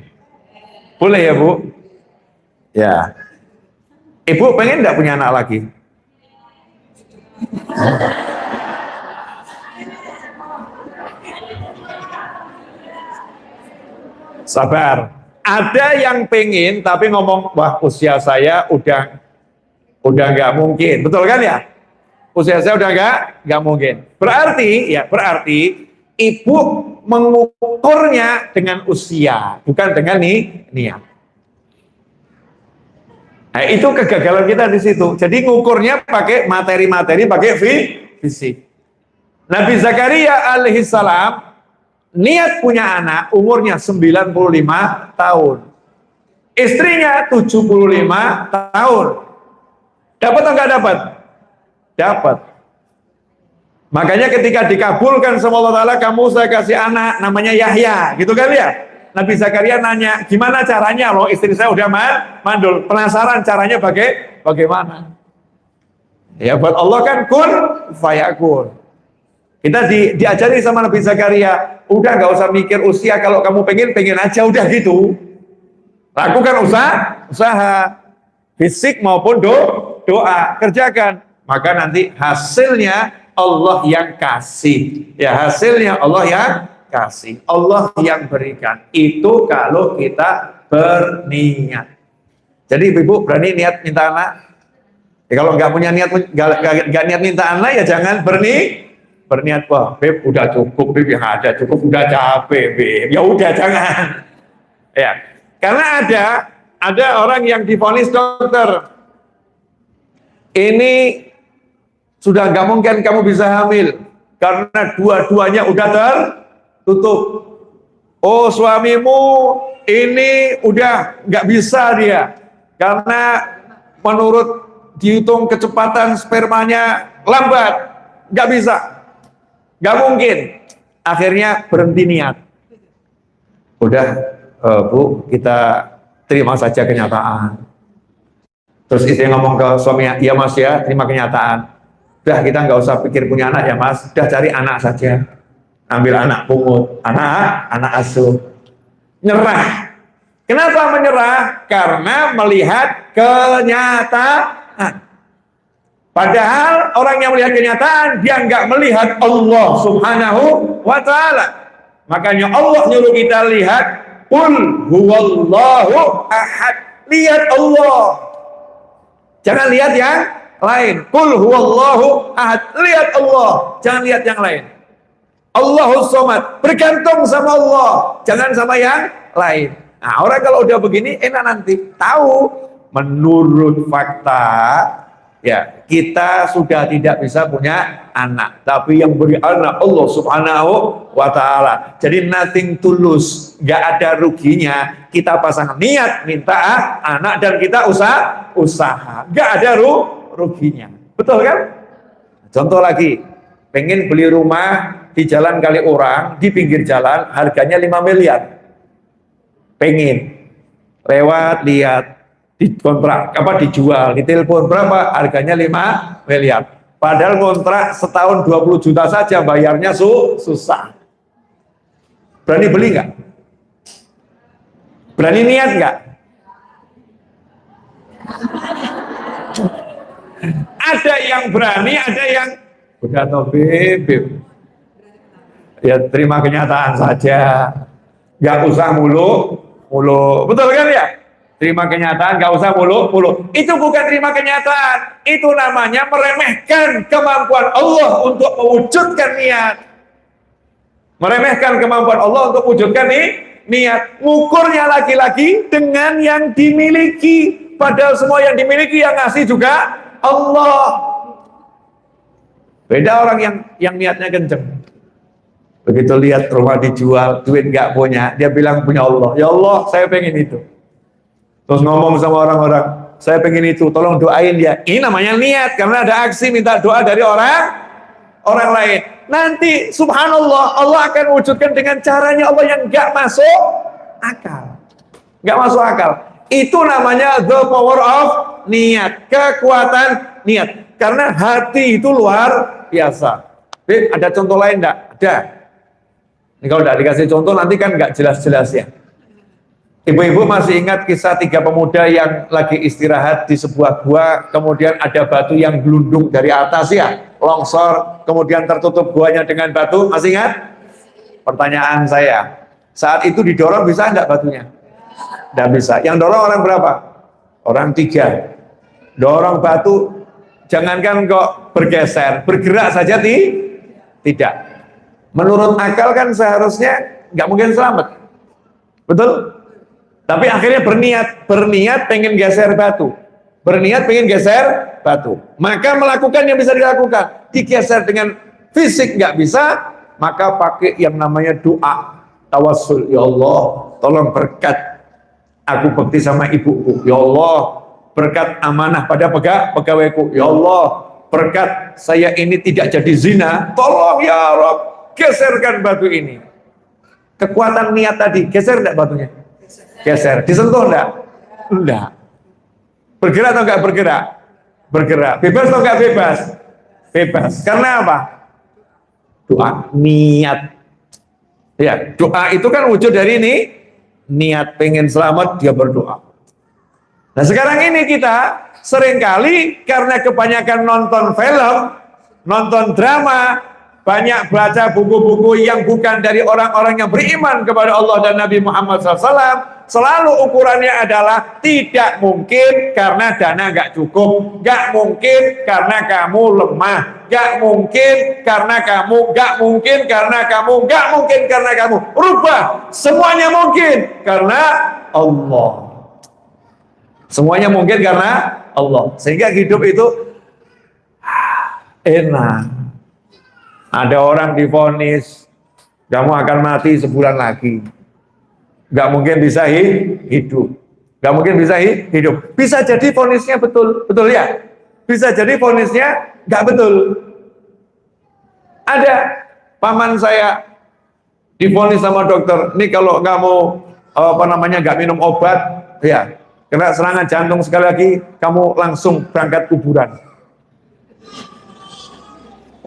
Boleh ya Bu? Ya. Ibu pengen nggak punya anak lagi? Sabar. Ada yang pengen tapi ngomong, wah usia saya udah nggak mungkin. Betul kan ya? Usia saya udah nggak mungkin. Berarti ibu mengukurnya dengan usia, bukan dengan niat. Nah, itu kegagalan kita di situ. Jadi ngukurnya pakai materi-materi, pakai fisik. Nabi Zakaria alaihissalam niat punya anak umurnya 95 tahun. Istrinya 75 tahun. Dapat atau enggak dapat? Dapat. Makanya ketika dikabulkan sama Allah Ta'ala, kamu saya kasih anak namanya Yahya, gitu kan ya? Nabi Zakaria nanya, gimana caranya loh, istri saya udah mandul, penasaran caranya bagaimana? Ya buat Allah kan kun fayakun. Kita diajari sama Nabi Zakaria, udah nggak usah mikir usia, kalau kamu pengen aja, udah gitu. Lakukan usaha fisik maupun doa, kerjakan. Maka nanti hasilnya Allah yang kasih. Ya hasilnya Allah yang kasih, Allah yang berikan. Itu kalau kita berniat. Jadi ibu berani niat minta anak. Ya, kalau nggak punya niat, nggak niat minta anak, ya jangan berniat. Wah, Beb, udah cukup, Beb, yang ada cukup, udah capek, Beb. Ya udah jangan. Ya, karena ada orang yang divonis dokter, ini sudah nggak mungkin kamu bisa hamil karena dua-duanya udah tertutup. Oh, suamimu ini udah nggak bisa dia karena menurut dihitung kecepatan spermanya lambat, nggak bisa, nggak mungkin. Akhirnya berhenti niat. Udah Bu, kita terima saja kenyataan. Terus istri ngomong ke suaminya, iya mas ya, terima kenyataan. Udah kita nggak usah pikir punya anak ya mas, udah cari anak saja. Ambil anak pungut, anak asuh. Nyerah. Kenapa menyerah? Karena melihat kenyataan. Padahal orang yang melihat kenyataan, dia nggak melihat Allah subhanahu wa ta'ala. Makanya Allah nyuruh kita lihat, Qul huwallahu ahad. Lihat Allah. Jangan lihat yang lain. Qul huwallahu ahad. Lihat Allah. Jangan lihat yang lain. Allahus somad. Bergantung sama Allah. Jangan sama yang lain. Nah, orang kalau udah begini enak nanti. Tahu menurut fakta ya, kita sudah tidak bisa punya anak, tapi yang beri anak Allah subhanahu wa ta'ala. Jadi nothing to lose, gak ada ruginya. Kita pasang niat minta anak dan kita usaha, gak ada ruginya. Betul kan? Contoh lagi, pengen beli rumah di jalan kali orang, di pinggir jalan, harganya 5 miliar. Pengen lewat lihat, dikontrak apa dijual, ditelepon berapa, harganya 5 miliar. Padahal kontrak setahun 20 juta saja, bayarnya susah. Berani beli nggak? Berani niat nggak? Ada yang berani, ada yang udah tau bebek. Ya terima kenyataan saja, nggak usah mulu. Betul kan ya? Terima kenyataan, gak usah mulu-mulu. Itu bukan terima kenyataan, itu namanya meremehkan kemampuan Allah untuk mewujudkan niat. Meremehkan kemampuan Allah untuk mewujudkan niat. Ngukurnya lagi-lagi dengan yang dimiliki. Padahal semua yang dimiliki yang ngasih juga Allah. Beda orang yang niatnya kenceng. Begitu lihat rumah dijual, duit gak punya, dia bilang punya Allah. Ya Allah, saya pengen itu. Terus ngomong sama orang-orang, saya pengen itu, tolong doain dia. Ini namanya niat, karena ada aksi minta doa dari orang lain. Nanti subhanallah, Allah akan wujudkan dengan caranya Allah yang gak masuk akal. Gak masuk akal. Itu namanya the power of niat, kekuatan niat. Karena hati itu luar biasa. Ada contoh lain enggak? Ada. Ini kalau enggak dikasih contoh nanti kan enggak jelas-jelas ya. Ibu-ibu masih ingat kisah 3 pemuda yang lagi istirahat di sebuah gua, kemudian ada batu yang gelundung dari atas ya, longsor, kemudian tertutup guanya dengan batu, masih ingat? Pertanyaan saya, saat itu didorong bisa enggak batunya? Enggak bisa. Yang dorong orang berapa? Orang 3. Dorong batu, jangankan kok bergeser, bergerak saja tidak. Menurut akal kan seharusnya nggak mungkin selamat. Betul? Tapi akhirnya berniat pengen geser batu. Berniat pengen geser batu. Maka melakukan yang bisa dilakukan. Digeser dengan fisik nggak bisa, maka pakai yang namanya doa. Tawassul, ya Allah, tolong berkat aku bakti sama ibuku. Ya Allah, berkat amanah pada pegawaiku. Ya Allah, berkat saya ini tidak jadi zina. Tolong ya Rabb, geserkan batu ini. Kekuatan niat tadi, geser enggak batunya? Geser. Disentuh enggak? Enggak. Bergerak atau enggak bergerak? Bergerak. Bebas atau enggak bebas? Bebas. Karena apa? Doa, niat. Ya, doa itu kan wujud dari ini. Niat pengen selamat, dia berdoa. Nah sekarang ini kita seringkali karena kebanyakan nonton film, nonton drama, banyak baca buku-buku yang bukan dari orang-orang yang beriman kepada Allah dan Nabi Muhammad SAW, selalu ukurannya adalah tidak mungkin karena dana nggak cukup, nggak mungkin karena kamu lemah, nggak mungkin karena kamu, nggak mungkin karena kamu, nggak mungkin karena kamu. Rubah, semuanya mungkin karena Allah. Semuanya mungkin karena Allah. Sehingga hidup itu enak. Ada orang divonis, kamu akan mati sebulan lagi. Gak mungkin bisa hidup. Gak mungkin bisa hidup. Bisa jadi vonisnya betul. Betul ya? Bisa jadi vonisnya gak betul. Ada paman saya divonis sama dokter, ini kalau kamu gak minum obat, ya, kena serangan jantung sekali lagi, kamu langsung berangkat kuburan.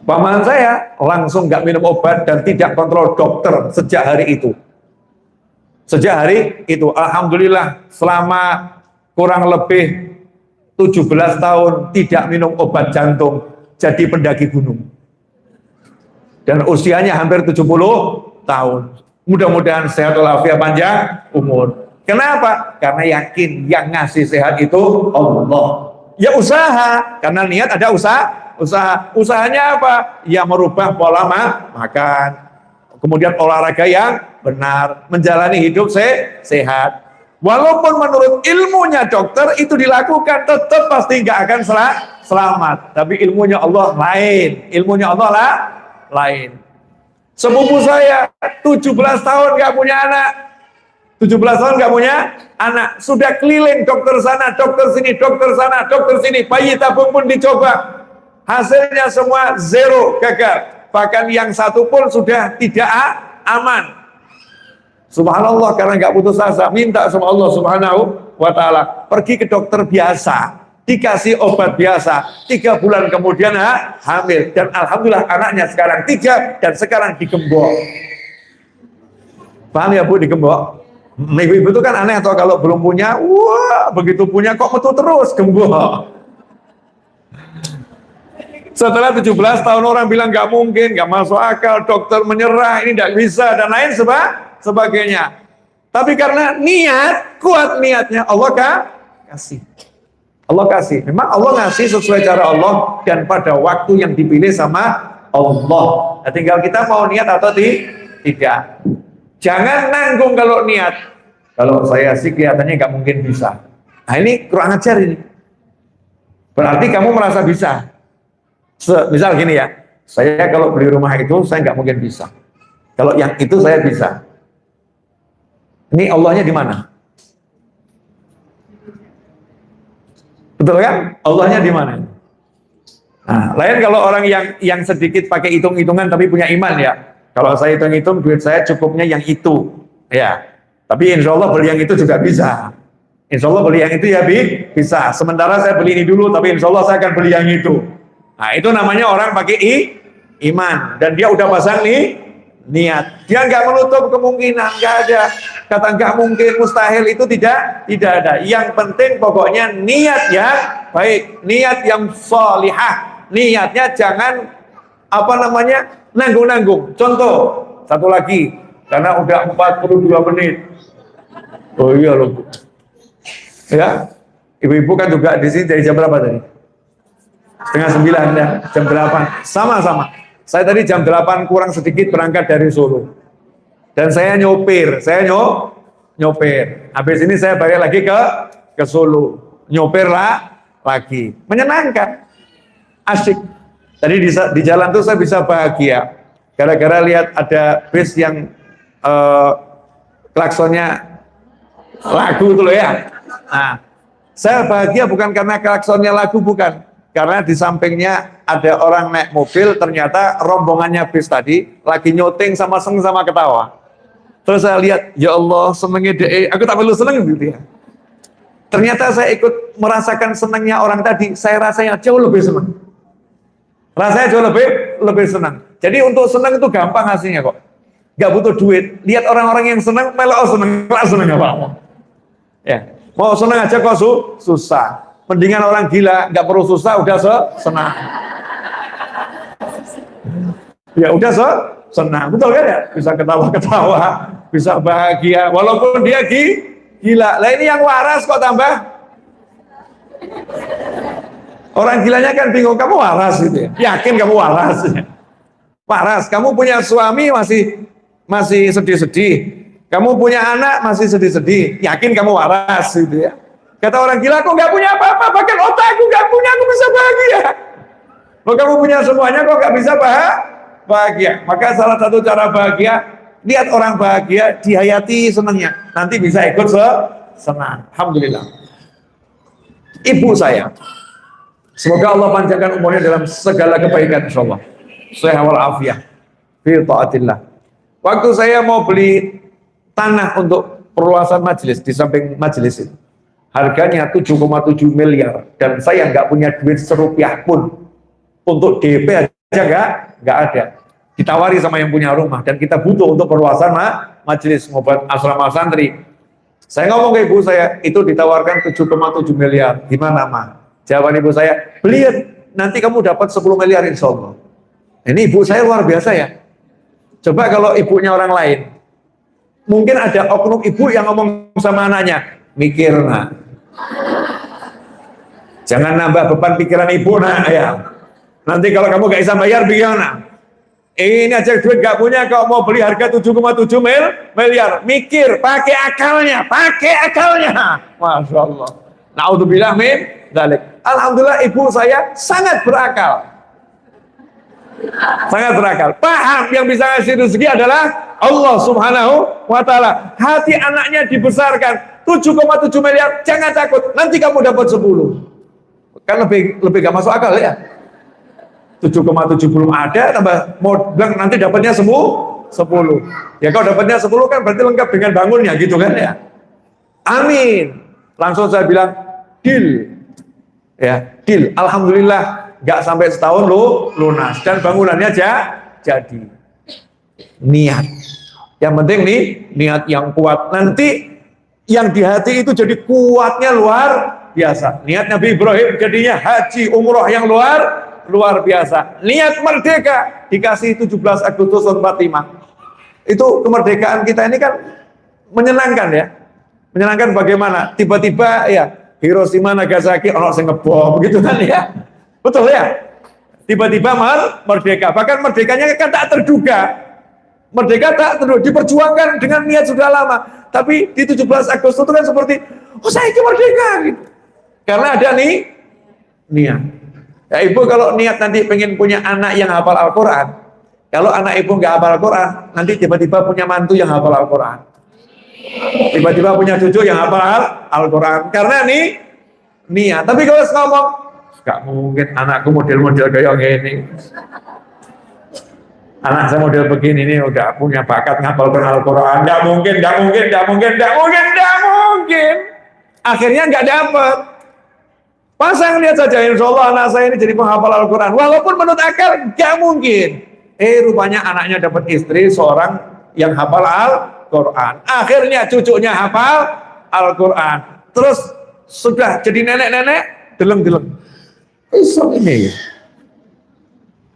Paman saya langsung nggak minum obat dan tidak kontrol dokter sejak hari itu. Sejak hari itu, alhamdulillah selama kurang lebih 17 tahun tidak minum obat jantung, jadi pendaki gunung. Dan usianya hampir 70 tahun. Mudah-mudahan sehat walafiat panjang umur. Kenapa? Karena yakin yang ngasih sehat itu Allah. Ya usaha, karena niat ada usaha. Usahanya apa? Ya merubah pola makan. Kemudian olahraga yang benar, menjalani hidup sehat. Walaupun menurut ilmunya dokter itu dilakukan, tetap pasti nggak akan selamat. Tapi ilmunya Allah lain. Ilmunya Allah lain. Sepupu saya 17 tahun nggak punya anak. 17 tahun nggak punya anak. Sudah keliling dokter sana, dokter sini, dokter sana, dokter sini. Bayi tabung pun dicoba. Hasilnya semua zero, gagal. Bahkan yang satu pun sudah tidak aman. Subhanallah, karena nggak putus asa, minta sama Allah Subhanahu wa ta'ala. Pergi ke dokter biasa, dikasih obat biasa, 3 bulan kemudian hamil. Dan alhamdulillah anaknya sekarang 3 dan sekarang digembok. Paham ya Bu, digembok? Ibu-ibu itu kan aneh, atau kalau belum punya, wah begitu punya kok metu terus, gembok. Setelah 17 tahun orang bilang nggak mungkin, nggak masuk akal, dokter menyerah, ini nggak bisa dan lain sebagainya. Tapi karena niat, kuat niatnya, Allah kasih. Allah kasih. Memang Allah ngasih sesuai cara Allah dan pada waktu yang dipilih sama Allah. Nah, tinggal kita mau niat atau tidak. Jangan nanggung kalau niat. Kalau saya sih kelihatannya nggak mungkin bisa. Nah ini kurang ajar ini. Berarti kamu merasa bisa. Misal gini ya, saya kalau beli rumah itu saya nggak mungkin bisa. Kalau yang itu saya bisa. Ini Allahnya di mana? Betul kan? Allahnya di mana? Nah, lain kalau orang yang sedikit pakai hitung-hitungan tapi punya iman ya. Kalau saya hitung-hitung duit saya cukupnya yang itu, ya. Tapi insya Allah beli yang itu juga bisa. Insya Allah beli yang itu ya bisa. Sementara saya beli ini dulu, tapi insya Allah saya akan beli yang itu. Nah itu namanya orang pakai iman dan dia udah pasang niat. Dia nggak menutup kemungkinan, nggak ada kata nggak mungkin, mustahil itu tidak ada. Yang penting pokoknya niat yang baik, niat yang sholihah. Niatnya jangan nanggung-nanggung. Contoh satu lagi, karena udah 42 menit. Oh iya loh. Ya, ibu-ibu kan juga di sini dari jam berapa tadi? Setengah 9 ya, jam 8 sama-sama. Saya tadi jam 8 kurang sedikit berangkat dari Solo dan saya nyopir, habis ini saya balik lagi ke Solo, nyopir lagi, menyenangkan, asik. Tadi di jalan tuh saya bisa bahagia gara-gara lihat ada bis yang klaksonnya lagu tuh loh ya. Nah, saya bahagia bukan karena klaksonnya lagu, bukan. Karena di sampingnya ada orang naik mobil, ternyata rombongannya bis tadi lagi nyoting sama ketawa. Terus saya lihat, ya Allah senengnya deh, aku tak perlu seneng gitu ya. Ternyata saya ikut merasakan senangnya orang tadi, saya rasanya jauh lebih senang. Rasanya jauh lebih senang. Jadi untuk senang itu gampang hasilnya kok. Gak butuh duit. Lihat orang-orang yang senang, melok senang apa-apa. Ya, mau senang aja kok susah. Mendingan orang gila, nggak perlu susah, udah senang. Ya udah senang, betul kan ya? Bisa ketawa-ketawa, bisa bahagia, walaupun dia gila. Lah ini yang waras kok tambah. Orang gilanya kan bingung, kamu waras gitu ya? Yakin kamu waras? Waras, kamu punya suami masih sedih-sedih. Kamu punya anak masih sedih-sedih. Yakin kamu waras gitu ya? Kata orang gila, kok nggak punya apa-apa, bahkan otakku nggak punya, aku bisa bahagia. Kalau kamu punya semuanya, kok nggak bisa bahagia? Maka salah satu cara bahagia, lihat orang bahagia, dihayati senangnya. Nanti bisa ikut senang. Alhamdulillah. Ibu saya, semoga Allah panjangkan umurnya dalam segala kebaikan, insyaallah. Sehat walafiat, fi taatillah. Waktu saya mau beli tanah untuk perluasan majelis di samping majelis itu. Harganya 7,7 miliar dan saya nggak punya duit serupiah pun untuk DP aja nggak ada. Ditawari sama yang punya rumah dan kita butuh untuk perluasan majelis ngobat asrama santri. Saya ngomong ke ibu saya, itu ditawarkan 7,7 miliar. Gimana mah? Jawaban ibu saya, beli nanti kamu dapat 10 miliar insya Allah. Ini ibu saya luar biasa ya. Coba kalau ibunya orang lain, mungkin ada oknum ibu yang ngomong sama anaknya, mikir nak, jangan nambah beban pikiran ibu nak ya. Nanti kalau kamu gak bisa bayar bagaimana? Ini aja duit gak punya, kau mau beli harga 7,7 miliar, mikir, pakai akalnya, Masya Allah. Naudzubillah min dzalik. Alhamdulillah ibu saya sangat berakal. Sangat berakal. Paham yang bisa ngasih rezeki adalah Allah Subhanahu wa Ta'ala. Hati anaknya dibesarkan 7,7 miliar, jangan takut, nanti kamu dapat 10. Kan lebih gak masuk akal ya. 7,7 belum ada, tambah mau bilang nanti dapatnya 10. Ya kalau dapatnya 10 kan berarti lengkap dengan bangunnya gitu kan ya. Amin. Langsung saya bilang deal. Ya, deal. Alhamdulillah nggak sampai setahun lunas dan bangunannya jadi. Niat. Yang penting nih niat yang kuat. Nanti yang di hati itu jadi kuatnya luar biasa. Niat Nabi Ibrahim jadinya haji umroh yang luar biasa. Niat merdeka dikasih 17 Agustus 45. Itu kemerdekaan kita ini kan menyenangkan ya. Menyenangkan bagaimana? Tiba-tiba ya Hiroshima Nagasaki orang sing ngebom gitu kan ya. Betul ya? Tiba-tiba merdeka. Bahkan merdekanya kan tak terduga. Merdeka tak terduga, diperjuangkan dengan niat sudah lama. Tapi di 17 Agustus itu kan seperti, oh saya ini merdeka gitu. Karena ada niat. Ya ibu kalau niat nanti pengen punya anak yang hafal Al-Quran, kalau anak ibu nggak hafal Al-Quran, nanti tiba-tiba punya mantu yang hafal Al-Quran. Tiba-tiba punya cucu yang hafal Al-Quran. Karena niat. Tapi kalau ngomong, gak mungkin anakku model-model kayak gini. Anak saya model begini nih udah punya bakat ngapalkan Al-Quran. Gak mungkin. Akhirnya gak dapet. Pasang lihat saja, insya Allah anak saya ini jadi penghafal Al-Quran. Walaupun menurut akal gak mungkin. Rupanya anaknya dapat istri seorang yang hafal Al-Quran. Akhirnya cucunya hafal Al-Quran. Terus sudah jadi nenek-nenek, deleng-deleng. Ini.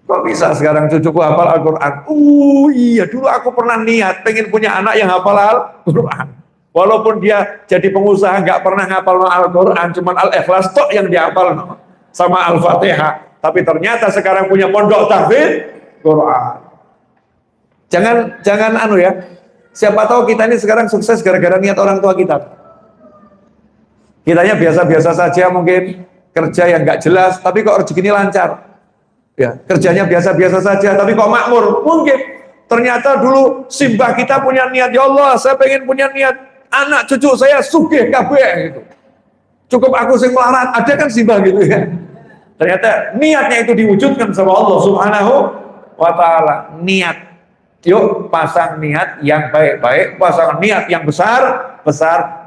Kok bisa sekarang cucuku hafal Al-Quran? Iya, dulu aku pernah niat pengen punya anak yang hafal Al-Quran. Walaupun dia jadi pengusaha nggak pernah ngapal Al-Quran, cuman Al-Ikhlas tok yang dihafal sama Al-Fatihah. Tapi ternyata sekarang punya pondok tahfidz Quran. Jangan ya. Siapa tahu kita ini sekarang sukses gara-gara niat orang tua kita. Kitanya biasa-biasa saja mungkin, kerja yang nggak jelas, tapi kok rezekinya lancar. Ya, kerjanya biasa-biasa saja, tapi kok makmur. Mungkin ternyata dulu simbah kita punya niat, ya Allah, saya pengen punya niat anak cucu saya sugih kabeh gitu. Cukup aku sing melarat, ada kan simbah gitu ya. Ternyata niatnya itu diwujudkan sama Allah Subhanahu wa Ta'ala. Niat. Yuk pasang niat yang baik-baik, pasang niat yang besar.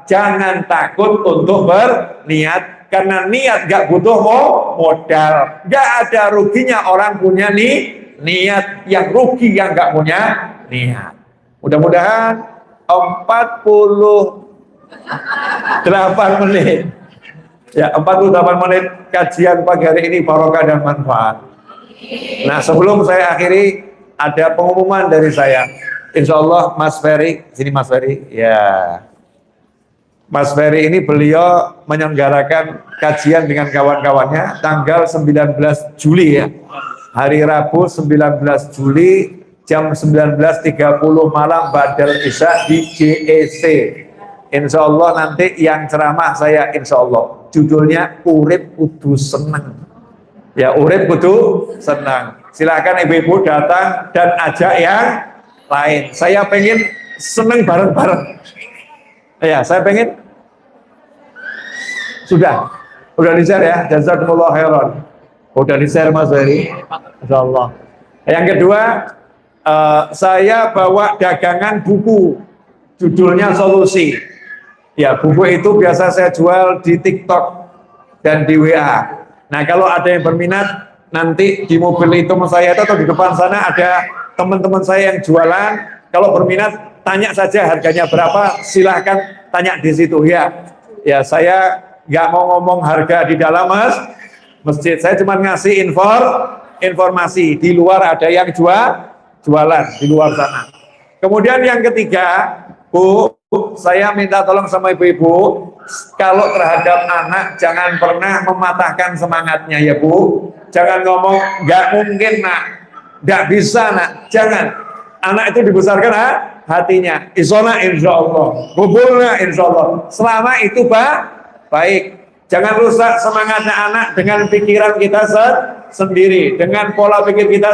Jangan takut untuk berniat, karena niat gak butuh modal. Gak ada ruginya orang punya niat. Yang rugi yang gak punya niat. Mudah-mudahan 48 menit. Ya, 48 menit kajian pagi hari ini barokah dan manfaat. Nah, sebelum saya akhiri, ada pengumuman dari saya. Insya Allah Mas Ferry, sini Mas Ferry. Ya, Mas Ferry ini beliau menyelenggarakan kajian dengan kawan-kawannya tanggal 19 Juli ya. Hari Rabu 19 Juli jam 19.30 malam Ba'dal Isya di JEC. Insya Allah nanti yang ceramah saya, insya Allah judulnya Urip Kudu Seneng. Ya, urip kudu senang. Silakan ibu-ibu datang dan ajak yang lain. Saya pengen seneng bareng-bareng. Ya, saya pengen. Udah di-share ya. Jazakumullah khairan. Udah di-share Mas Ferry. Insyaallah. Yang kedua, saya bawa dagangan buku. Judulnya Solusi. Ya, buku itu biasa saya jual di TikTok dan di WA. Nah, kalau ada yang berminat, nanti di mobil itu saya atau di depan sana ada teman-teman saya yang jualan. Kalau berminat, tanya saja harganya berapa, silahkan tanya di situ ya. Ya, saya nggak mau ngomong harga di dalam masjid. Saya cuma ngasih informasi. Di luar ada yang jualan di luar sana. Kemudian yang ketiga, Bu, saya minta tolong sama ibu-ibu, kalau terhadap anak jangan pernah mematahkan semangatnya ya Bu. Jangan ngomong nggak mungkin nak, nggak bisa nak, jangan. Anak itu dibesarkan hatinya, isona insya Allah, bubulnya insya Allah. Selama itu baik, jangan rusak semangatnya anak dengan pikiran kita sendiri, dengan pola pikir kita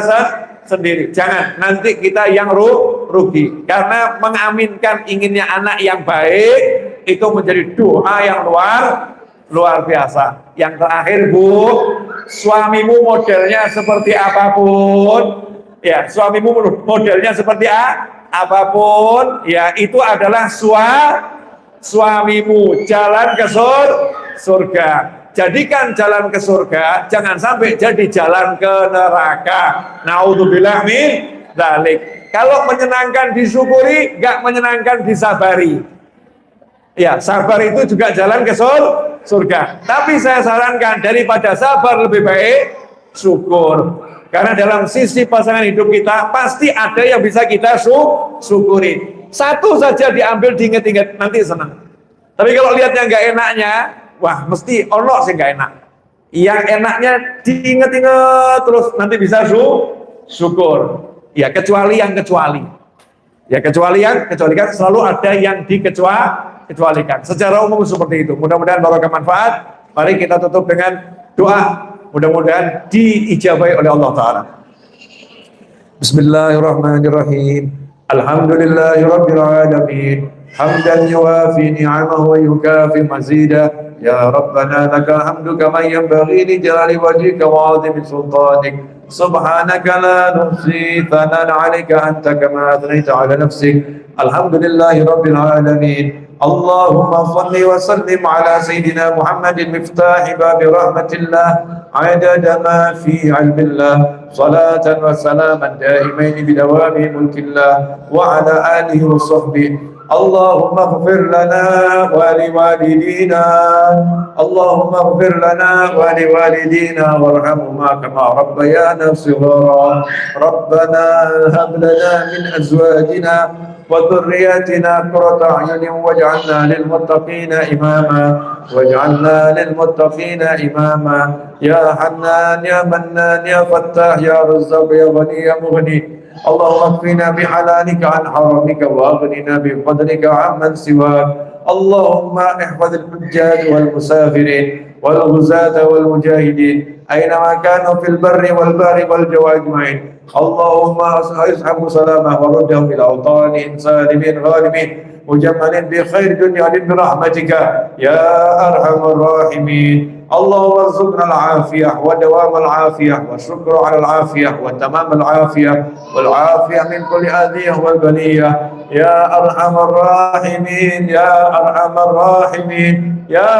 sendiri. Jangan, nanti kita yang rugi. Karena mengaminkan inginnya anak yang baik itu menjadi doa yang luar biasa. Yang terakhir Bu, suamimu modelnya seperti apapun, ya suamimu modelnya seperti apapun, ya itu adalah suamimu. Jalan ke surga. Jadikan jalan ke surga, jangan sampai jadi jalan ke neraka. Naudzubillah min dzalik. Kalau menyenangkan disyukuri, nggak menyenangkan disabari. Ya, sabar itu juga jalan ke surga. Tapi saya sarankan daripada sabar lebih baik syukur. Karena dalam sisi pasangan hidup kita pasti ada yang bisa kita syukuri. Satu saja diambil diinget-inget, nanti senang. Tapi kalau lihatnya nggak enaknya, wah mesti ono sih nggak enak. Yang enaknya diinget-inget terus nanti bisa syukur. Ya kecuali yang kecuali. Ya kecuali kan selalu ada yang dikecualikan. Secara umum seperti itu. Mudah-mudahan barokah manfaat. Mari kita tutup dengan doa. Mudah-mudahan diijabahi oleh Allah Ta'ala. Bismillahirrahmanirrahim. Alhamdulillahirabbil alamin. Hamdan yuwafi ni'amahu wa yukafi mazidah. Ya Rabbana lakal hamdu kama yanbaghi li jalali wajhika wa 'azimi sultanik. Subhanaka la nuhsi thanan 'alaika anta kama athnaita 'ala nafsik. Alhamdulillahirabbil alamin. Allahumma salli wa sallim ala sayyidina Muhammadin miftahi babi rahmatillah adada ma fi ilmillah salatan wa salaman daimaini bidawami mulkillah wa ala alihi wa sahbihi. Allahumma ighfir lana wa liwalidina Allahumma ighfir lana wa liwalidina warhamhuma kama rabbayana shighara. Rabbana hab lana min azwajina وذرياتنا قرة أعين واجعلنا للمتقين إماما يا حنان يا منان يا فتاح يا رزاق يا غني يا مغني اللهم اكفنا بحلالك عن حرامك واغننا بفضلك عمن سواك اللهم احفظ الحجاج والمسافرين والغزاة والمجاهدين أينما كانوا في البر والبحر والجو أجمعين اللهم اسحبوا سلامه وردهم إلى أوطانهم سالمين غانمين مجملين بخير دنيا برحمتك يا أرحم الراحمين اللهم ارزقنا العافية ودوام العافية والشكر على العافية وتمام العافية والعافية من كل أذية والبلية يا أرحم الراحمين يا أرحم الراحمين يا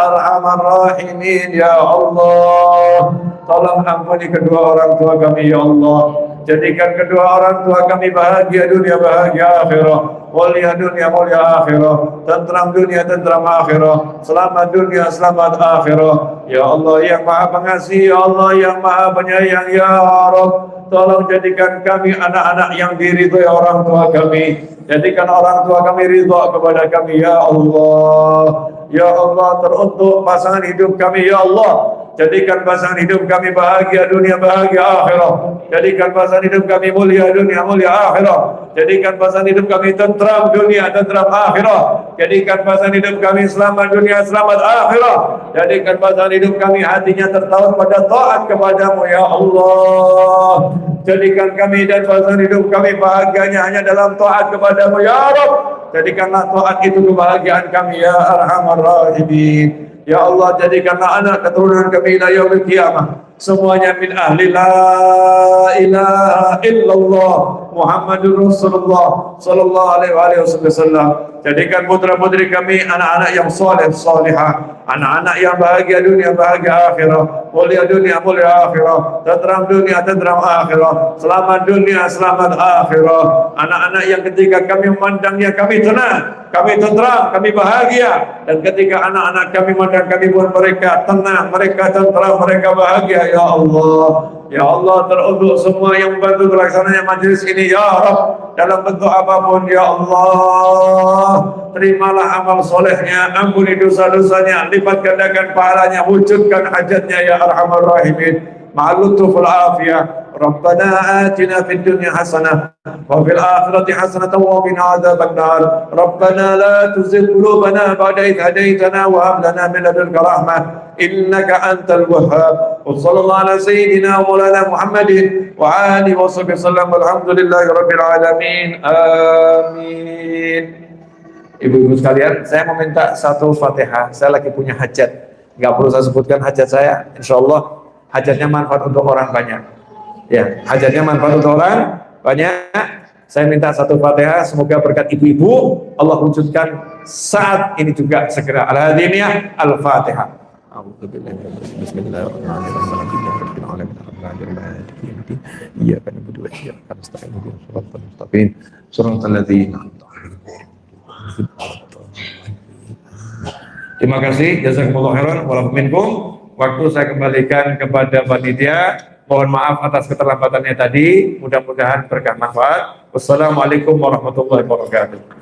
أرحم الراحمين يا الله. Tolong ampuni kedua orang tua kami ya Allah. Jadikan kedua orang tua kami bahagia dunia, bahagia akhirat. Mulia dunia, mulia akhirat. Tentram dunia, tentram akhirat. Selamat dunia, selamat akhirat. Ya Allah yang Maha Pengasih, ya Allah yang Maha Penyayang, ya Rabb. Tolong jadikan kami anak-anak yang diridhoi orang tua kami. Jadikan orang tua kami ridha kepada kami ya Allah. Ya Allah, teruntuk pasangan hidup kami ya Allah. Jadikan pasangan hidup kami bahagia dunia, bahagia akhirat. Jadikan pasangan hidup kami mulia dunia, mulia akhirat. Jadikan pasangan hidup kami tentram dunia, tentram akhirat. Jadikan pasangan hidup kami selamat dunia, selamat akhirat. Jadikan pasangan hidup kami hatinya tertaut pada taat kepadamu ya Allah. Jadikan kami dan pasangan hidup kami bahagianya hanya dalam taat kepadamu ya Rabb. Jadikanlah taat itu kebahagiaan kami ya Arhamar Rahimin. Ya Allah, jadikanlah anak keturunan kami ila yaumil qiyamah semuanya min ahli la ilaha illallah Muhammadur Rasulullah sallallahu alaihi wasallam. Jadikan putra-putri kami anak-anak yang saleh salihah, anak-anak yang bahagia dunia bahagia akhirat, mulia dunia mulia akhirat, tenteram dunia tenteram akhirat, selamat dunia selamat akhirat. Anak-anak yang ketika kami memandangnya kami tenang, kami tenteram, kami bahagia, dan ketika anak-anak kami memandang kami pun mereka tenang, mereka tenteram, mereka bahagia. Ya Allah, ya Allah, teruntuk semua yang membantu terlaksananya majelis ini ya Rabb, dalam bentuk apapun. Ya Allah, terimalah amal solehnya, ampuni dosa-dosanya, lipat gandakan pahalanya, wujudkan hajatnya ya Arhamar Rahimin. Ma'alutuf al-afiyah. Rabbana atina fid dunya hasanah wa fil akhirati hasanah wa qina adzaban nar. Rabbana la tuzigh qulubana ba'da idh hadaytana wa hab lana min ladunka rahmah innaka antal wahhab. Wa sallallahu ala sayyidina wa maulana Muhammadin wa alihi wa sahbihi wasallam. Alhamdulillahi rabbil alamin. Amin. Ibu-ibu sekalian, saya meminta satu Fatihah. Saya lagi punya hajat. Enggak perlu saya sebutkan hajat saya. Insyaallah hajatnya manfaat untuk orang banyak. Ya, hajatnya manfaat untuk orang banyak. Saya minta satu Fatihah, semoga berkat ibu-ibu Allah wujudkan saat ini juga segera. Al-Hadimiyah, Al-Fatihah. Terima kasih, jazakumullah khairan walakum minkum. Waktu saya kembalikan kepada panitia. Mohon maaf atas keterlambatannya tadi. Mudah-mudahan berkah manfaat. Wassalamualaikum warahmatullahi wabarakatuh.